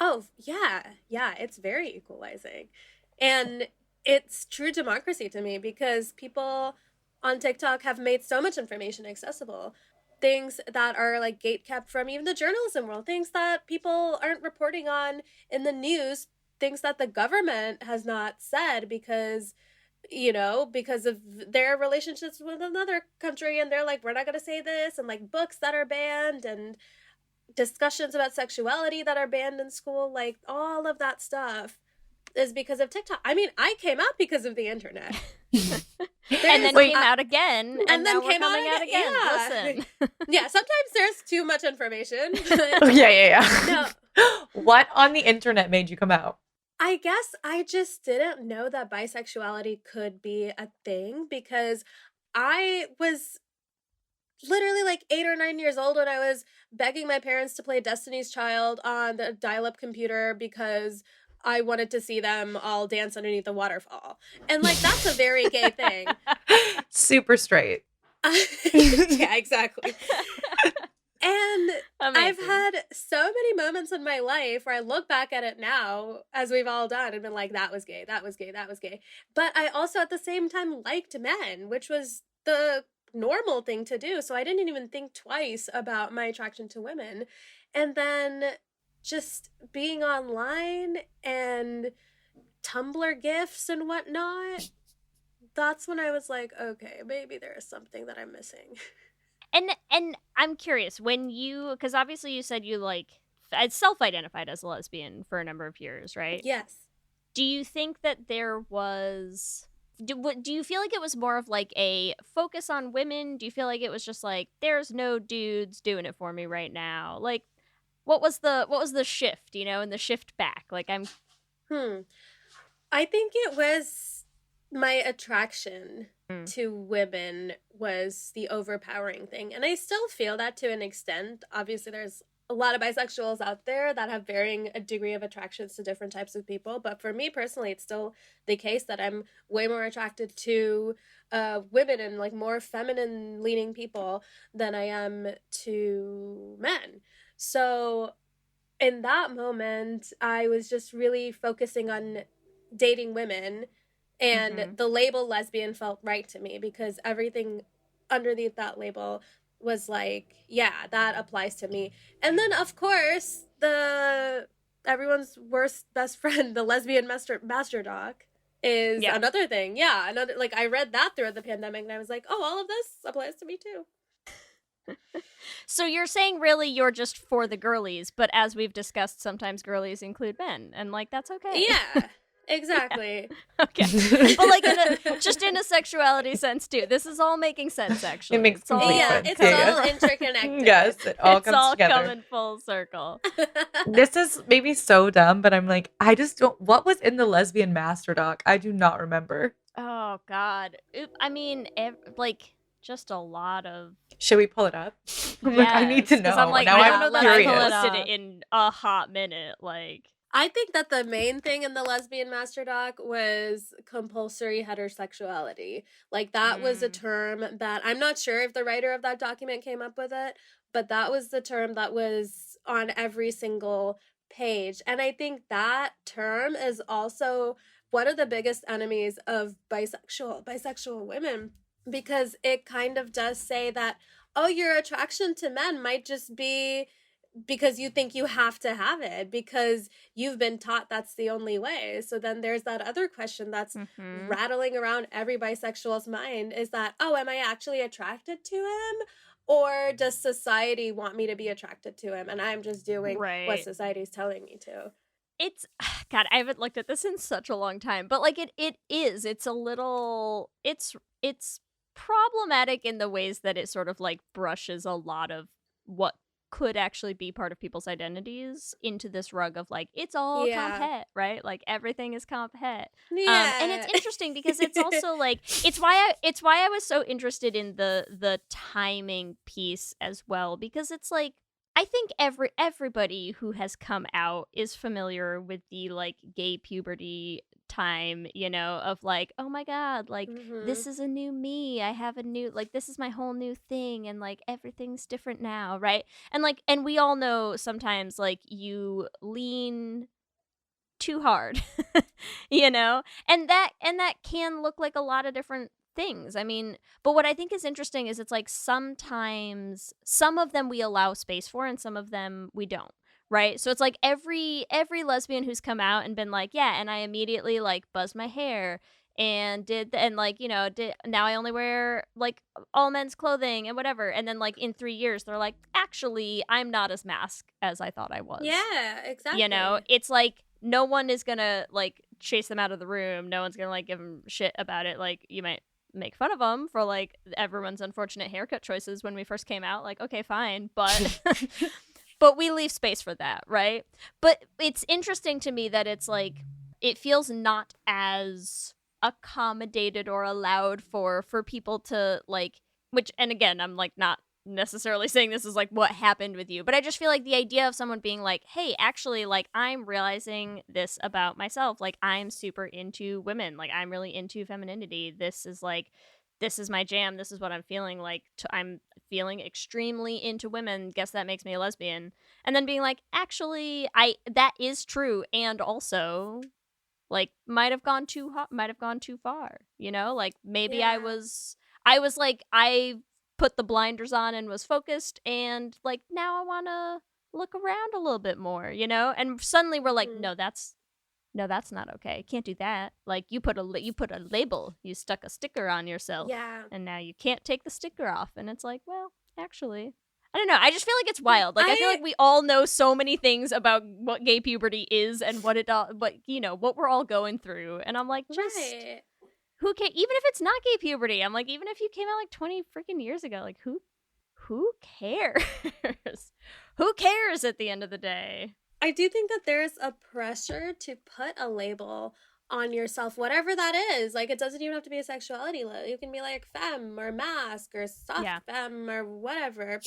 Oh, yeah. Yeah, it's very equalizing. And it's true democracy to me, because people on TikTok have made so much information accessible. Things that are like gatekept from even the journalism world, things that people aren't reporting on in the news, things that the government has not said because, you know, because of their relationships with another country. And they're like, we're not going to say this. And like books that are banned, and discussions about sexuality that are banned in school, like all of that stuff is because of TikTok. I mean, I came out because of the internet. And then came out again, and then came out again. Yeah. Listen. Yeah, sometimes there's too much information. Yeah. No. What on the internet made you come out? I guess I just didn't know that bisexuality could be a thing, because I was literally like 8 or 9 years old when I was begging my parents to play Destiny's Child on the dial-up computer because I wanted to see them all dance underneath the waterfall. And like, that's a very gay thing. Super straight. Yeah, exactly. And Amazing. I've had so many moments in my life where I look back at it now, as we've all done, and been like, that was gay, that was gay, that was gay. But I also at the same time liked men, which was the normal thing to do. So I didn't even think twice about my attraction to women. And then just being online and Tumblr GIFs and whatnot, that's when I was like, okay, maybe there is something that I'm missing. And I'm curious, when you, because obviously you said you like self-identified as a lesbian for a number of years, right? Yes. Do you think that there was, do you feel like it was more of like a focus on women? Do you feel like it was just like, there's no dudes doing it for me right now? Like, what was the shift, you know, and the shift back? Like, I think it was my attraction to women was the overpowering thing. And I still feel that to an extent. Obviously, there's a lot of bisexuals out there that have varying a degree of attractions to different types of people. But for me personally, it's still the case that I'm way more attracted to women and like more feminine leaning people than I am to men. So in that moment, I was just really focusing on dating women, and the label lesbian felt right to me because everything underneath that label was like, yeah, that applies to me. And then of course, the everyone's worst best friend, the lesbian master doc, is another thing. Yeah, another, like, I read that throughout the pandemic and I was like, oh, all of this applies to me too. So you're saying really you're just for the girlies, but as we've discussed, sometimes girlies include men, and like that's okay. Yeah, exactly. Okay, but like just in a sexuality sense too. This is all making sense. Actually, It makes complete sense. It's all interconnected. Yes, it all it's comes all together. coming full circle. This is maybe so dumb, but I'm like, I just don't. What was in the Lesbian Master Doc? I do not remember. Oh God, I mean, like just a lot of. Should we pull it up? I'm like, I need to know. Because I'm like, now I don't know that I curious. collected it in a hot minute. Like, I think that the main thing in the Lesbian Master Doc was compulsory heterosexuality. Like, that was a term that I'm not sure if the writer of that document came up with it, but that was the term that was on every single page. And I think that term is also one of the biggest enemies of bisexual women, because it kind of does say that, oh, your attraction to men might just be because you think you have to have it because you've been taught that's the only way. So then there's that other question that's rattling around every bisexual's mind, is that, oh, am I actually attracted to him, or does society want me to be attracted to him and I'm just doing what society's telling me to? It's, God, I haven't looked at this in such a long time, but like it's a little, it's problematic in the ways that it sort of like brushes a lot of what could actually be part of people's identities into this rug of like, it's all comp het, right? Like everything is comp het. And it's interesting because it's also like, it's why I was so interested in the timing piece as well, because it's like, I think everybody who has come out is familiar with the like gay puberty time, you know, of like, oh my God, like this is a new me. I have a new, like, this is my whole new thing, and like everything's different now, right? And like, and we all know sometimes like you lean too hard, you know, and that can look like a lot of different things. I mean, but what I think is interesting is it's like sometimes some of them we allow space for and some of them we don't, right? So it's like every lesbian who's come out and been like, yeah, and I immediately like buzzed my hair and like, you know, now I only wear like all men's clothing and whatever, and then like in 3 years they're like, actually I'm not as masked as I thought I was. Yeah, exactly. You know, it's like no one is gonna like chase them out of the room, no one's gonna like give them shit about it. Like, you might make fun of them for like everyone's unfortunate haircut choices when we first came out, like, okay, fine, but but we leave space for that, right? But it's interesting to me that it's like it feels not as accommodated or allowed for people to like, which, and again, I'm like not necessarily saying this is like what happened with you, but I just feel like the idea of someone being like, hey, actually, like, I'm realizing this about myself, like, I'm super into women, like, I'm really into femininity, this is my jam, this is what I'm feeling, like, I'm feeling extremely into women, guess that makes me a lesbian, and then being like, actually, that is true, and also like might have gone too far, you know, like maybe I was like, I put the blinders on and was focused, and like now I want to look around a little bit more, you know, and suddenly we're like, no, that's not okay, can't do that, like you put a label, you stuck a sticker on yourself, and now you can't take the sticker off, and it's like, well, actually, I don't know, I just feel like it's wild, like I feel like we all know so many things about what gay puberty is and what you know, what we're all going through, and I'm like, just who can, even if it's not gay puberty, I'm like, even if you came out like 20 freaking years ago, like who cares? Who cares at the end of the day? I do think that there's a pressure to put a label on yourself, whatever that is. Like, it doesn't even have to be a sexuality label. You can be like femme or mask or soft femme or whatever.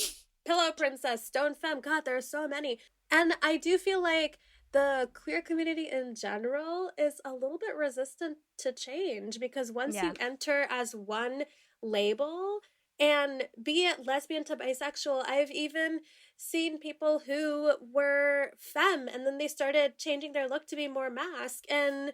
pillow princess, stone femme. God, there are so many. And I do feel like the queer community in general is a little bit resistant to change, because once Yeah. you enter as one label, and be it lesbian to bisexual, I've even seen people who were femme and then they started changing their look to be more masc, and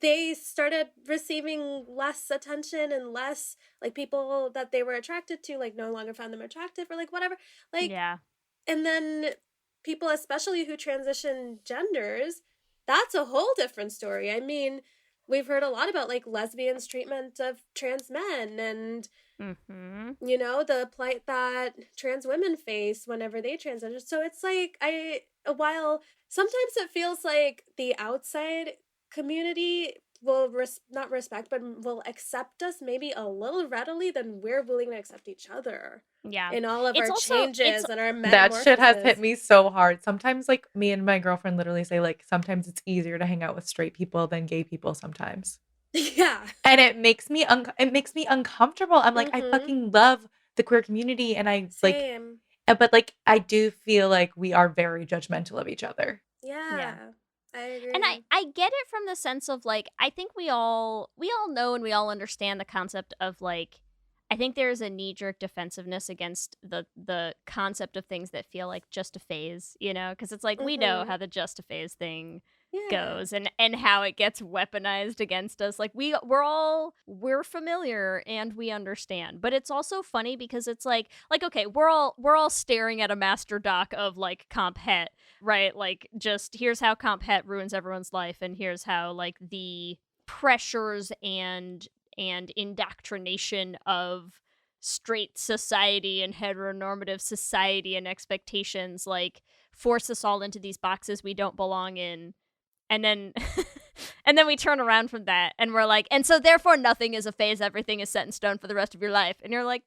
they started receiving less attention and less, like, people that they were attracted to, like, no longer found them attractive or like whatever. Like, Yeah. and then people, especially who transition genders, that's a whole different story. I mean, we've heard a lot about, like, lesbians' treatment of trans men and, you know, the plight that trans women face whenever they transition. So it's like, while sometimes it feels like the outside community will not respect, but will accept us maybe a little readily than we're willing to accept each other. Yeah. In all of It's our also- changes it's- and our That shit has hit metamorphoses. me so hard. Sometimes, like, me and my girlfriend literally say, like, sometimes it's easier to hang out with straight people than gay people sometimes. Yeah. And it makes me uncomfortable. I'm like, I fucking love the queer community, and I Same. like, but like, I do feel like we are very judgmental of each other. Yeah. I agree. And I get it from the sense of, like, I think we all know and we all understand the concept of, like, I think there's a knee-jerk defensiveness against the concept of things that feel like just a phase, you know, because it's like we know how the just a phase thing goes and how it gets weaponized against us. Like, we're familiar and we understand, but it's also funny because it's like okay, we're all staring at a master doc of, like, comp het, right? Like, just here's how comp het ruins everyone's life, and here's how, like, the pressures and indoctrination of straight society and heteronormative society and expectations, like, force us all into these boxes we don't belong in. And then and then we turn around from that and we're like, and so therefore nothing is a phase, everything is set in stone for the rest of your life. And you're like,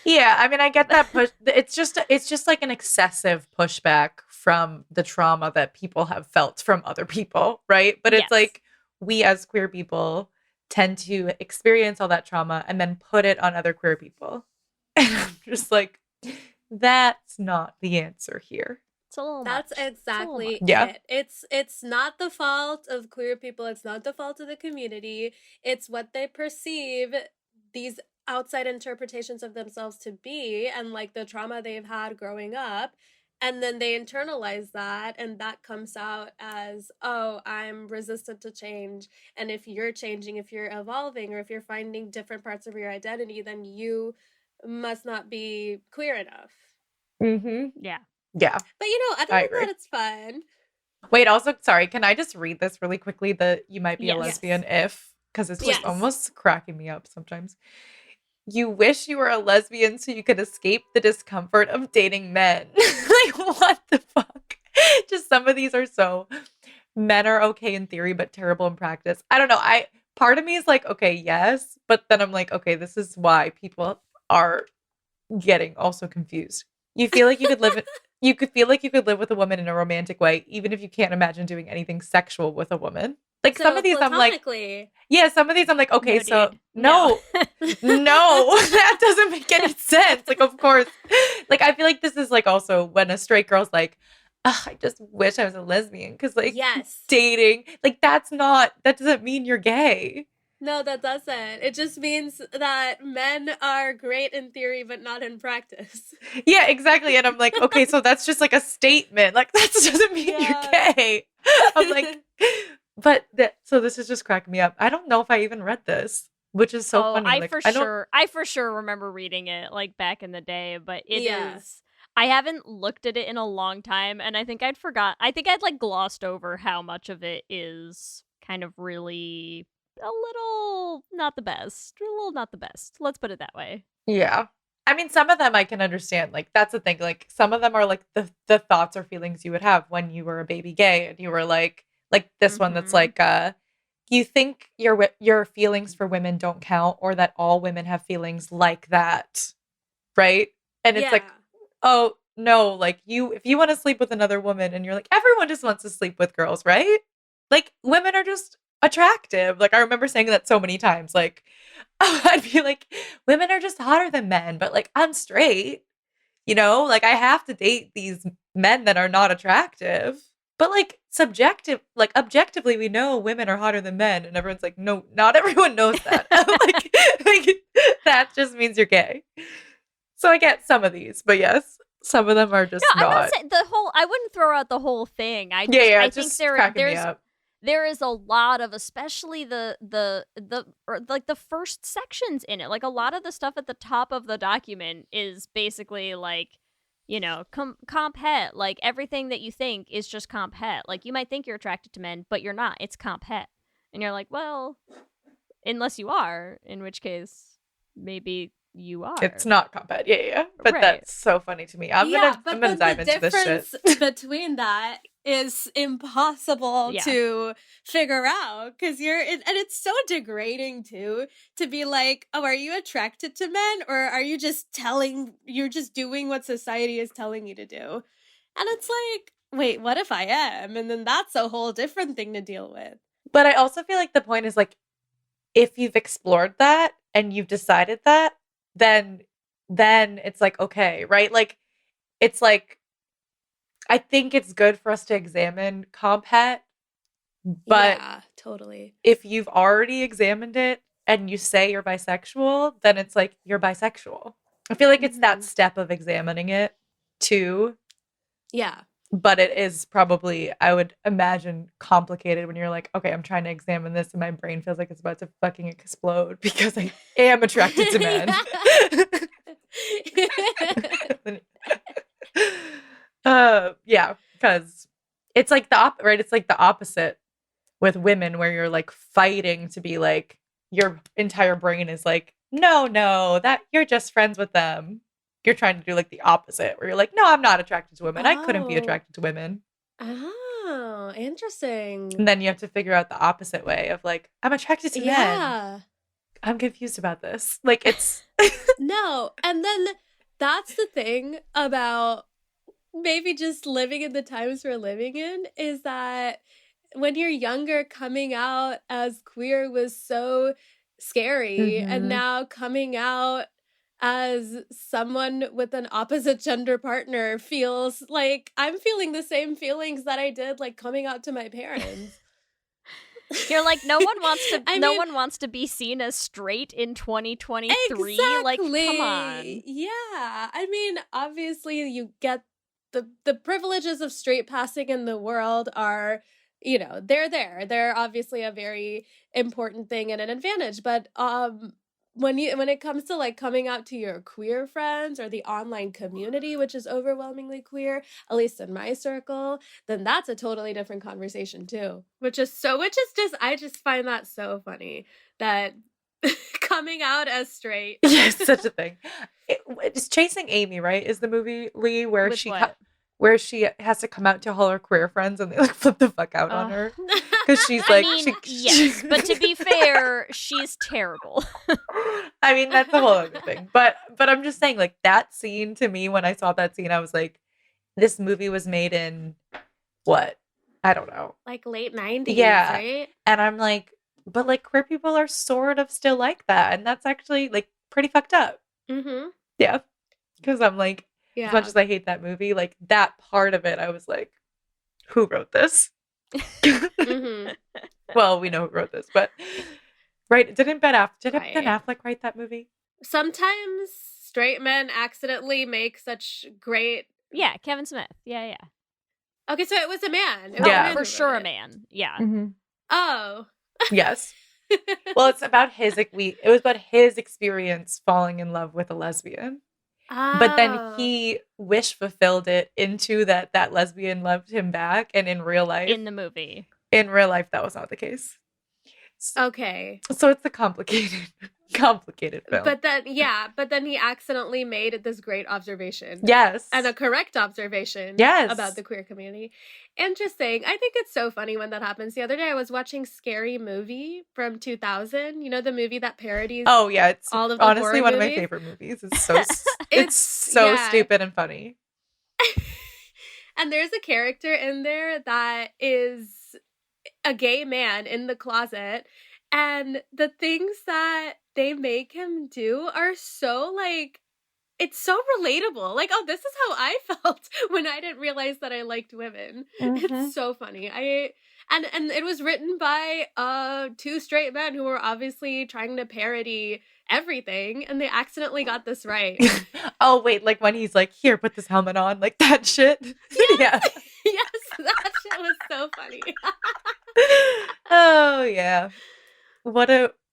Yeah, I mean, I get that push. It's just like an excessive pushback from the trauma that people have felt from other people, right? But it's like, we as queer people tend to experience all that trauma and then put it on other queer people. And I'm just like, that's not the answer here. It's a little That's much. exactly Yeah. it. It's not the fault of queer people. It's not the fault of the community. It's what they perceive these outside interpretations of themselves to be, and, like, the trauma they've had growing up. And then they internalize that, and that comes out as, oh, I'm resistant to change. And if you're changing, if you're evolving, or if you're finding different parts of your identity, then you must not be queer enough. Yeah. Yeah. But, you know, other I than agree. that, it's fun. Wait, also, sorry, can I just read this really quickly? The you might be a Yes. lesbian if, because it's just Yes. almost cracking me up sometimes. You wish you were a lesbian so you could escape the discomfort of dating men. Like, what the fuck? Just some of these are so, men are okay in theory, but terrible in practice. I don't know. Part of me is like, okay, yes. But then I'm like, okay, this is why people are getting also confused. You feel like you could live you could feel like you could live with a woman in a romantic way, even if you can't imagine doing anything sexual with a woman. Like, So, some of these I'm like, platonically. yeah, some of these I'm like, okay, No, so dude. no, that doesn't make any sense. Like, of course, like, I feel like this is like also when a straight girl's like, ugh, I just wish I was a lesbian, because, like, Yes. dating, like, that doesn't mean you're gay. No, that doesn't. It just means that men are great in theory, but not in practice. Yeah, exactly. And I'm like, okay, so that's just like a statement. Like, that doesn't mean Yeah. you're gay. I'm like, so this is just cracking me up. I don't know if I even read this, which is so funny. I Like, for sure remember reading it, like, back in the day, but it is. Yeah. I haven't looked at it in a long time, and I think I'd like glossed over how much of it is kind of really a little not the best. Let's put it that way. Yeah. I mean, some of them I can understand. Like, that's the thing. Like, some of them are like the thoughts or feelings you would have when you were a baby gay and you were like this one that's like, you think your feelings for women don't count, or that all women have feelings like that. Right? And it's like, oh, no, like, if you want to sleep with another woman, and you're like, everyone just wants to sleep with girls, right? Like, women are just attractive. Like, I remember saying that so many times. Like, I'd be like, women are just hotter than men, but like, I'm straight, you know? Like, I have to date these men that are not attractive. But like, objectively, we know women are hotter than men. And everyone's like, no, not everyone knows that. like, that just means you're gay. So I get some of these, but yes, some of them are just no, not. I'm not saying I wouldn't throw out the whole thing. I think there is a lot of, especially the first sections in it. Like, a lot of the stuff at the top of the document is basically like, you know, comp het. Like, everything that you think is just comp het. Like, you might think you're attracted to men, but you're not. It's comp het. And you're like, well, unless you are, in which case maybe you are. It's not comp het. Yeah. But Right. that's so funny to me. I'm gonna dive into this shit. The difference between that is impossible to figure out, because and it's so degrading too, to be like, oh, are you attracted to men, or are you just doing what society is telling you to do? And it's like, wait, what if I am? And then that's a whole different thing to deal with. But I also feel like the point is, like, if you've explored that and you've decided that, then it's like, okay, right? Like, it's like, I think it's good for us to examine comp het, but yeah, totally. if you've already examined it and you say you're bisexual, then it's like, you're bisexual. I feel like it's that step of examining it too. Yeah. But it is probably, I would imagine, complicated when you're like, okay, I'm trying to examine this and my brain feels like it's about to fucking explode because I am attracted to men. Yeah, because it's like right? It's like the opposite with women, where you're like fighting to be like, your entire brain is like, no, that you're just friends with them. You're trying to do like the opposite, where you're like, no, I'm not attracted to women. I couldn't be attracted to women. Oh, interesting. And then you have to figure out the opposite way of like, I'm attracted to men. I'm confused about this. Like, it's no. And then that's the thing about maybe just living in the times we're living in, is that when you're younger, coming out as queer was so scary. And now coming out as someone with an opposite gender partner feels like I'm feeling the same feelings that I did like coming out to my parents. You're like, no one wants to be seen as straight in 2023. Exactly. Like, come on. Yeah. I mean, obviously you get the privileges of straight passing in the world are, you know, they're there. They're obviously a very important thing and an advantage. But when it comes to like coming out to your queer friends or the online community, which is overwhelmingly queer, at least in my circle, then that's a totally different conversation too. I just find that so funny that coming out as straight. Yes, such a thing. It's Chasing Amy, right? Is the movie, Lee, where With she what? where she has to come out to all her queer friends and they like flip the fuck out on her because she's like, yes, but to be fair, she's terrible. I mean, that's a whole other thing. But I'm just saying, like, that scene, to me, when I saw that scene, I was like, this movie was made in what? I don't know. Like late 90s, Yeah. right? And I'm like, but like queer people are sort of still like that. And that's actually like pretty fucked up. Mm-hmm. Yeah. Because I'm like, Yeah. as much as I hate that movie, like that part of it, I was like, who wrote this? Mm-hmm. Well, we know who wrote this, but right. Didn't Ben Right. Affleck write that movie? Sometimes straight men accidentally make such great... Yeah, Kevin Smith. Yeah. Okay, so it was a man. It was Yeah. a man For who sure wrote a it. man. Yeah. Oh. Yes. Well, it's about it was about his experience falling in love with a lesbian. But then he wish fulfilled it into that lesbian loved him back, and in real life In the movie. that was not the case. Okay. So it's a complicated film. But then he accidentally made this great observation. Yes. And a correct observation. Yes. About the queer community. Interesting. I think it's so funny when that happens. The other day I was watching Scary Movie from 2000. You know, the movie that parodies Oh yeah, it's all of the honestly horror one of my movies? favorite movies. It's so it's so yeah. stupid and funny. And there's a character in there that is a gay man in the closet, and the things that they make him do are so like, it's so relatable. Like, oh, this is how I felt when I didn't realize that I liked women. It's so funny. And it was written by two straight men who were obviously trying to parody everything, and they accidentally got this right. Oh wait, like when he's like, "Here, put this helmet on," like that shit. Yes. Yeah. Yes, that shit was so funny. Oh yeah.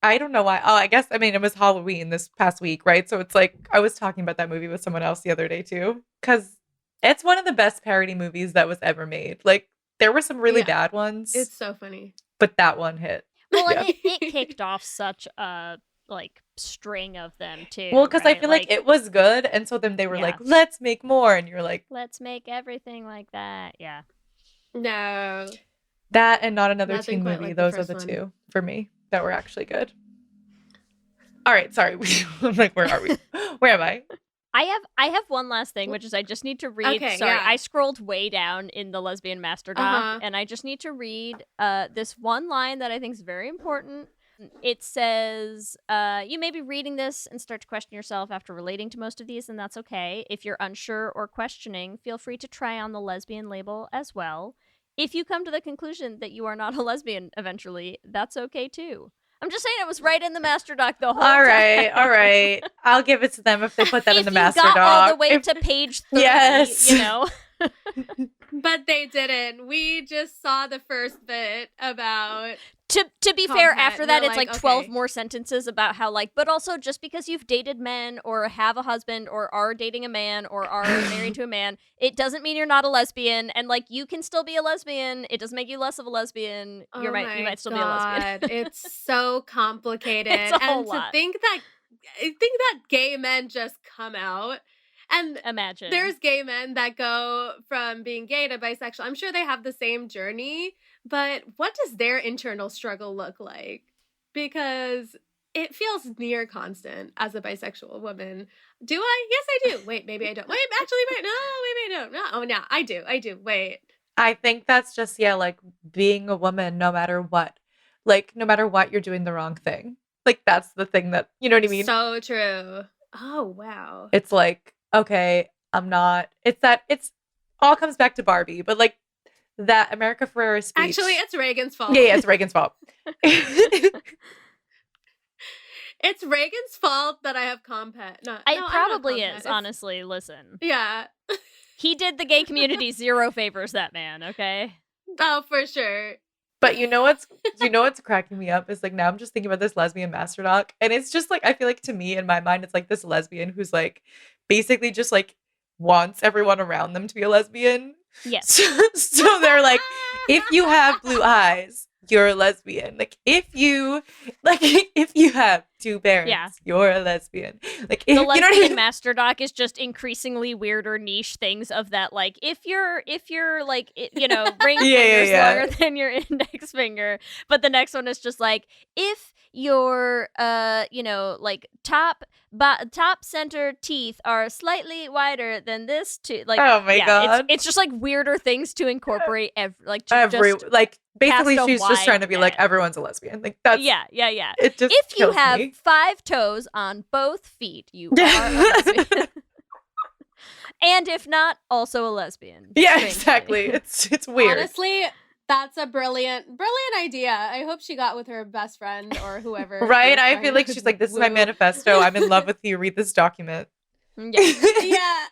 I don't know why. Oh, I guess, I mean, it was Halloween this past week, right? So it's like, I was talking about that movie with someone else the other day too, because it's one of the best parody movies that was ever made. Like, there were some really bad ones. It's so funny. But that one hit. Well, and it kicked off such a like string of them too. Well, because right? I feel like it was good, and so then they were like, "Let's make more," and you're like, "Let's make everything like that." Yeah. No. That and Not Another Nothing Teen quite Movie. like the Those are first the one. two for me that were actually good. All right, sorry. I'm like, where are we? Where am I? I have one last thing, which is I just need to read. Okay, sorry, yeah. I scrolled way down in the Lesbian Master Doc, and I just need to read this one line that I think is very important. It says, you may be reading this and start to question yourself after relating to most of these, and that's okay. If you're unsure or questioning, feel free to try on the lesbian label as well. If you come to the conclusion that you are not a lesbian eventually, that's okay too. I'm just saying it was right in the Master Doc the whole time. All right. I'll give it to them if they put that in the Master If you got Doc. all the way to page 30, Yes. you know? But they didn't. We just saw the first bit about... To be fair, Compact, after that, we're it's like, like 12 okay. more sentences about how, like, but also just because you've dated men or have a husband or are dating a man or are married to a man, it doesn't mean you're not a lesbian. And, like, you can still be a lesbian. It doesn't make you less of a lesbian. You might still be a lesbian. It's so complicated. It's a whole and lot. to think that gay men just come out. And Imagine. there's gay men that go from being gay to bisexual. I'm sure they have the same journey, but what does their internal struggle look like? Because it feels near constant as a bisexual woman. Do I? Yes, I do. Wait, maybe I don't. Wait, actually, wait, no, maybe I don't. No, oh, no, I do. Wait. I think that's just, like being a woman, no matter what. Like, no matter what, you're doing the wrong thing. Like, that's the thing that, you know what I mean? So true. Oh, wow. It's like, okay, I'm not. It's all comes back to Barbie, but like that America Ferrera speech. Actually, it's Reagan's fault. Yeah, it's Reagan's fault. It's Reagan's fault that I have compact. It probably is, honestly. Listen. Yeah. He did the gay community zero favors, that man, okay? Oh, for sure. But you know what's cracking me up is like now I'm just thinking about this Lesbian Master Doc, and it's just like I feel like to me in my mind it's like this lesbian who's like basically just like wants everyone around them to be a lesbian. Yes. So they're like, if you have blue eyes, you're a lesbian. Like if you have two parents, you're a lesbian. Like if, the Lesbian you know what I mean? Master Doc is just increasingly weirder niche things of that, like if you're like ring finger's longer than your index finger, but the next one is just like if your like top center teeth are slightly wider than this tooth. Like, oh my god, it's just like weirder things to incorporate basically she's just trying to be net. like everyone's a lesbian. Like that's yeah. It just if you kills have me. 5 toes on both feet, you are a lesbian. And if not, also a lesbian. Yeah, strangely. exactly. It's weird. Honestly, that's a brilliant idea. I hope she got with her best friend or whoever. Right? I feel like she's like, this is my manifesto. I'm in love with you. Read this document. Yeah.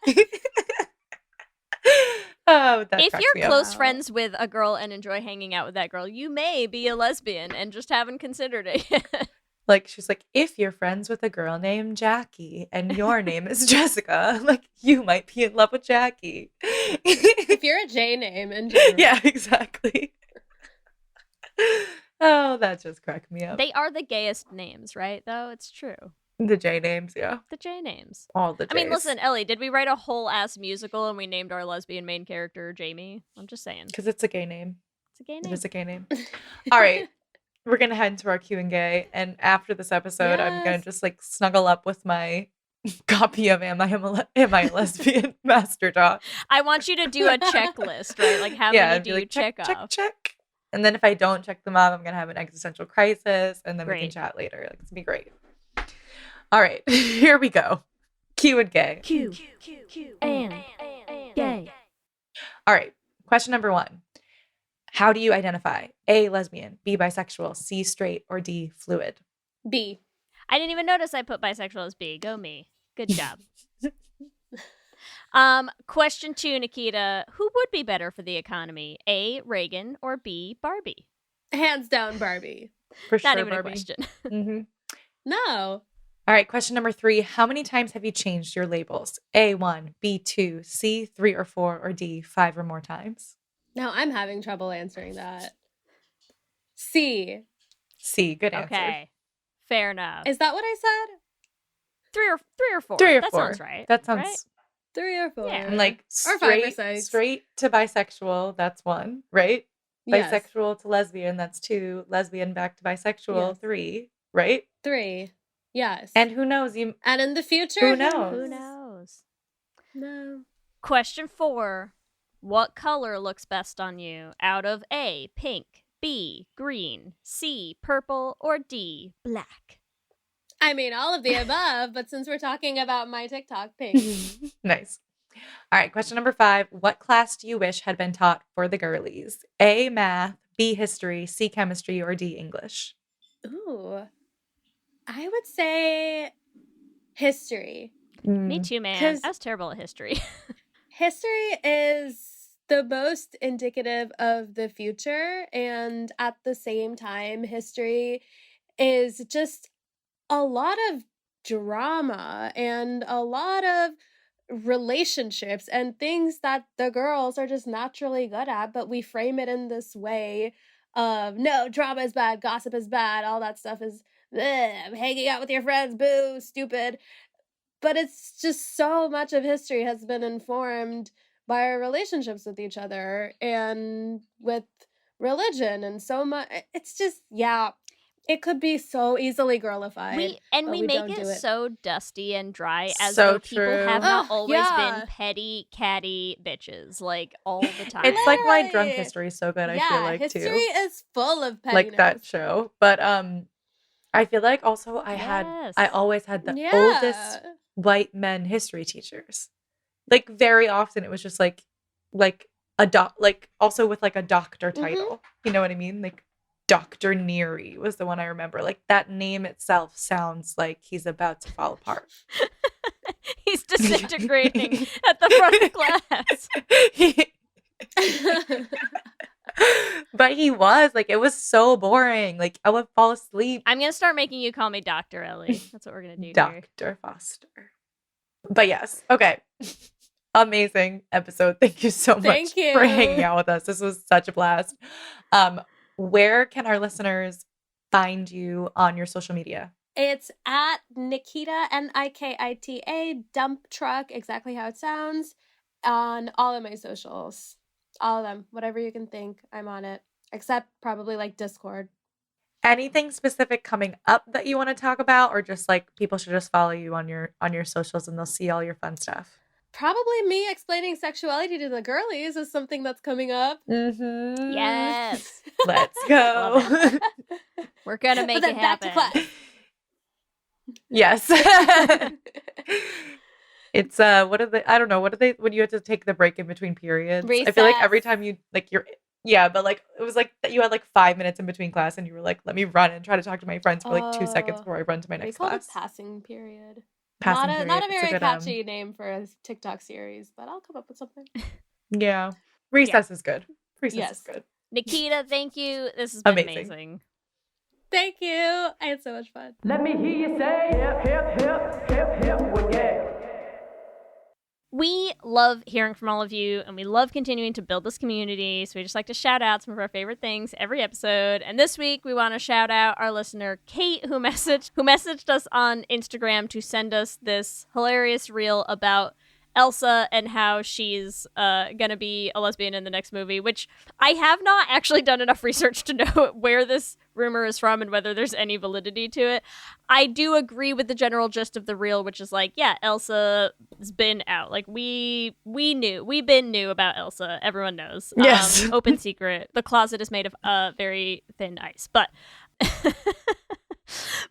Oh, that if cracks me you're up. close friends with a girl and enjoy hanging out with that girl, you may be a lesbian and just haven't considered it yet. Like, she's like, if you're friends with a girl named Jackie and your name is Jessica, like, you might be in love with Jackie. If you're a J name in general. Yeah, exactly. Oh, that just cracked me up. They are the gayest names, right? Though it's true. The J names, yeah. The J names. All the J's. I mean, listen, Ellie, did we write a whole ass musical and we named our lesbian main character Jamie? I'm just saying. Because it's a gay name. It's a gay name. It is a gay name. All right. We're going to head into our Q and Gay. And after this episode, I'm going to just like snuggle up with my copy of Am I a Lesbian Master Doc. I want you to do a checklist, right? Like how many do you like, check off? Check. And then if I don't check them off, I'm going to have an existential crisis, and then we can Great. chat later. Like, it's going to be great. All right, here we go. Q and gay. Q and gay. All right, question number 1. How do you identify? A, lesbian, B, bisexual, C, straight, or D, fluid? B. I didn't even notice I put bisexual as B. Go me. Good job. Question 2, Nikita. Who would be better for the economy? A, Reagan, or B, Barbie? Hands down, Barbie. For Not sure, even Barbie. a question. Mm-hmm. No. All right, question number 3. How many times have you changed your labels? A, 1, B, 2, C, 3 or 4, or D, 5 or more times? Now I'm having trouble answering that. C. C, good answer. Okay. Fair enough. Is that what I said? 3 or 4. 3 or that 4. sounds right. That sounds right? 3 or 4. Yeah. And like Or 5 or straight, 6. straight to bisexual, that's 1, right? Yes. Bisexual to lesbian, that's 2. Lesbian back to bisexual, Yes. 3, right? 3. Yes. And who knows? And in the future, Who knows? Who knows? No. Question 4. What color looks best on you out of A, pink, B, green, C, purple, or D, black? I mean, all of the above, but since we're talking about my TikTok, pink. Nice. All right, question number 5. What class do you wish had been taught for the girlies? A, math, B, history, C, chemistry, or D, English? Ooh. I would say history. Me too, man. 'Cause- I was terrible at history. History is the most indicative of the future, and at the same time, history is just a lot of drama and a lot of relationships and things that the girls are just naturally good at, but we frame it in this way of no, drama is bad, gossip is bad, all that stuff is bleh, hanging out with your friends, boo, stupid. But it's just so much of history has been informed by our relationships with each other and with religion and so much. It's just, yeah, it could be so easily girlified. We but make don't it do it. so dusty and dry as So though people true. have not Ugh, always yeah. been petty, catty bitches, like, all the time. It's like why drunk Literally. history is so good, I yeah, feel like, history too. is full of pettiness. Like that show. But I feel like also I Yes. always had the Yeah. oldest white men history teachers. Like very often it was just like a also with like a doctor title. You know what I mean? Like Dr. Neary was the one I remember. Like that name itself sounds like he's about to fall apart. He's disintegrating at the front of the class. But he was like, it was so boring. Like I would fall asleep. I'm going to start making you call me Dr. Ellie. That's what we're going to do here. Dr. Foster. But yes, okay. Amazing episode. Thank you so much Thank you. for hanging out with us. This was such a blast. Where can our listeners find you on your social media? It's at Nikita, Nikita, dump truck, exactly how it sounds, on all of my socials. All of them. Whatever you can think, I'm on it. Except probably like Discord. Anything specific coming up that you want to talk about, or just like people should just follow you on your socials and they'll see all your fun stuff? Probably me explaining sexuality to the girlies is something that's coming up. Mm-hmm. Yes. Let's go. Love We're going to make But it then back to happen. class. Yes. It's what are they? I don't know. What are they when you have to take the break in between periods? I feel like every Recess. time you like but like it was like that you had like 5 minutes in between class and you were like, let me run and try to talk to my friends for like 2 seconds before I run to my We next call class. it passing period. Passing Not a period. It's very good, catchy name for a TikTok series, but I'll come up with something. Yeah. Recess is good. Recess Yes. is good. Nikita, thank you. This has been Amazing. amazing. Thank you. I had so much fun. Let me hear you say hip, hip, hip, hip, hip, well, yeah. We love hearing from all of you, and we love continuing to build this community. So we just like to shout out some of our favorite things every episode. And this week, we want to shout out our listener Kate, who messaged us on Instagram to send us this hilarious reel about Elsa and how she's gonna be a lesbian in the next movie, which I have not actually done enough research to know where this rumor is from and whether there's any validity to it. I do agree with the general gist of the reel, which is like, yeah, Elsa's been out. Like we knew about Elsa. Everyone knows. Yes. Open secret. The closet is made of very thin ice, but.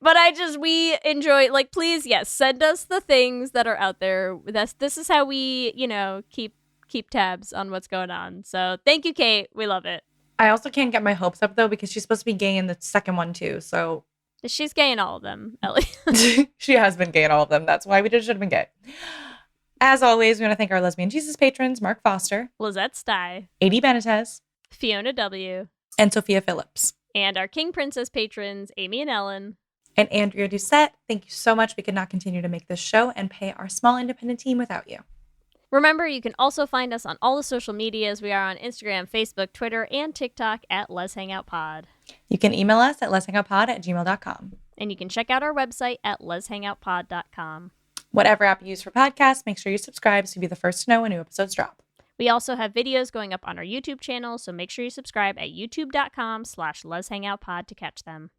But we enjoy, like, please, yes, send us the things that are out there. This is how we, keep tabs on what's going on. So thank you, Kate. We love it. I also can't get my hopes up, though, because she's supposed to be gay in the second one, too. So she's gay in all of them, Ellie. She has been gay in all of them. That's why we should have been gay. As always, we want to thank our Lesbian Jesus patrons, Mark Foster, Lizette Stye, A.D. Benitez, Fiona W., and Sophia Phillips. And our King Princess patrons, Amy and Ellen. And Andrea Doucette, thank you so much. We could not continue to make this show and pay our small independent team without you. Remember, you can also find us on all the social medias. We are on Instagram, Facebook, Twitter, and TikTok at Lez Hang Out Pod. You can email us at lezhangoutpod@gmail.com. And you can check out our website at lezhangoutpod.com. Whatever app you use for podcasts, make sure you subscribe so you'll be the first to know when new episodes drop. We also have videos going up on our YouTube channel, so make sure you subscribe at youtube.com/lezhangoutpod to catch them.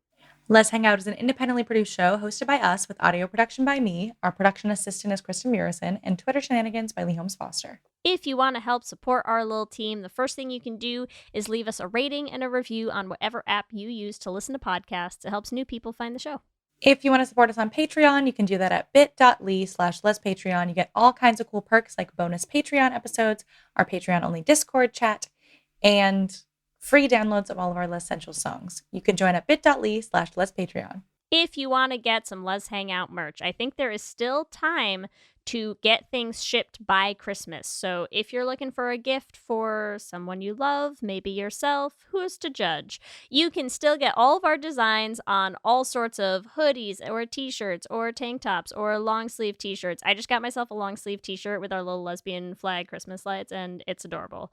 Lez Hang Out is an independently produced show hosted by us with audio production by me. Our production assistant is Kristen Murison, and Twitter shenanigans by Lee Holmes Foster. If you want to help support our little team, the first thing you can do is leave us a rating and a review on whatever app you use to listen to podcasts. It helps new people find the show. If you want to support us on Patreon, you can do that at bit.ly/lezpatreon. You get all kinds of cool perks like bonus Patreon episodes, our Patreon-only Discord chat, and free downloads of all of our Lez Essential songs. You can join at bit.ly/lezpatreon. If you want to get some Lez Hang Out merch, I think there is still time to get things shipped by Christmas. So if you're looking for a gift for someone you love, maybe yourself, who's to judge? You can still get all of our designs on all sorts of hoodies or t-shirts or tank tops or long sleeve t-shirts. I just got myself a long sleeve t-shirt with our little lesbian flag Christmas lights, and it's adorable.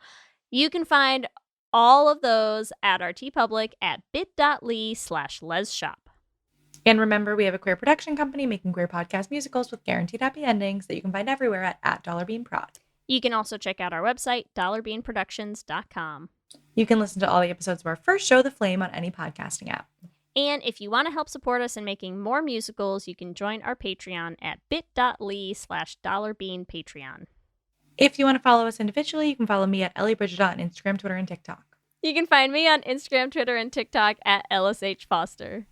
You can find all of those at our TeePublic at bit.ly/lezshop. And remember, we have a queer production company making queer podcast musicals with guaranteed happy endings that you can find everywhere at $beanprod. You can also check out our website, dollarbeanproductions.com. You can listen to all the episodes of our first show, The Flame, on any podcasting app. And if you want to help support us in making more musicals, you can join our Patreon at bit.ly/dollarbeanpatreon. If you want to follow us individually, you can follow me at Ellie Bridget on Instagram, Twitter, and TikTok. You can find me on Instagram, Twitter, and TikTok at LSH Foster.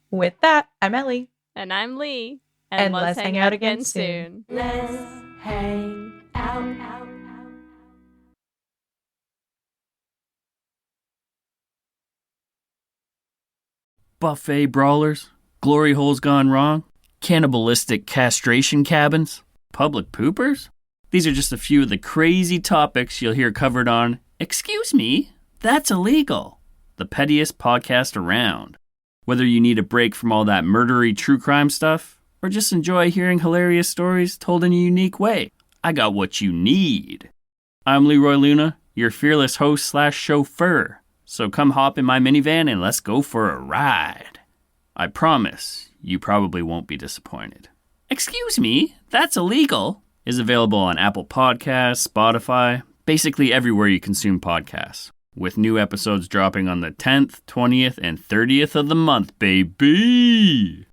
With that, I'm Ellie. And I'm Lee. And let's hang out again soon. Let's hang out. Buffet brawlers, glory holes gone wrong, cannibalistic castration cabins, public poopers? These are just a few of the crazy topics you'll hear covered on Excuse Me, That's Illegal, the pettiest podcast around. Whether you need a break from all that murdery true crime stuff, or just enjoy hearing hilarious stories told in a unique way, I got what you need. I'm Leroy Luna, your fearless host/chauffeur. So come hop in my minivan and let's go for a ride. I promise you probably won't be disappointed. Excuse Me, That's Illegal is available on Apple Podcasts, Spotify, basically everywhere you consume podcasts, with new episodes dropping on the 10th, 20th, and 30th of the month, baby!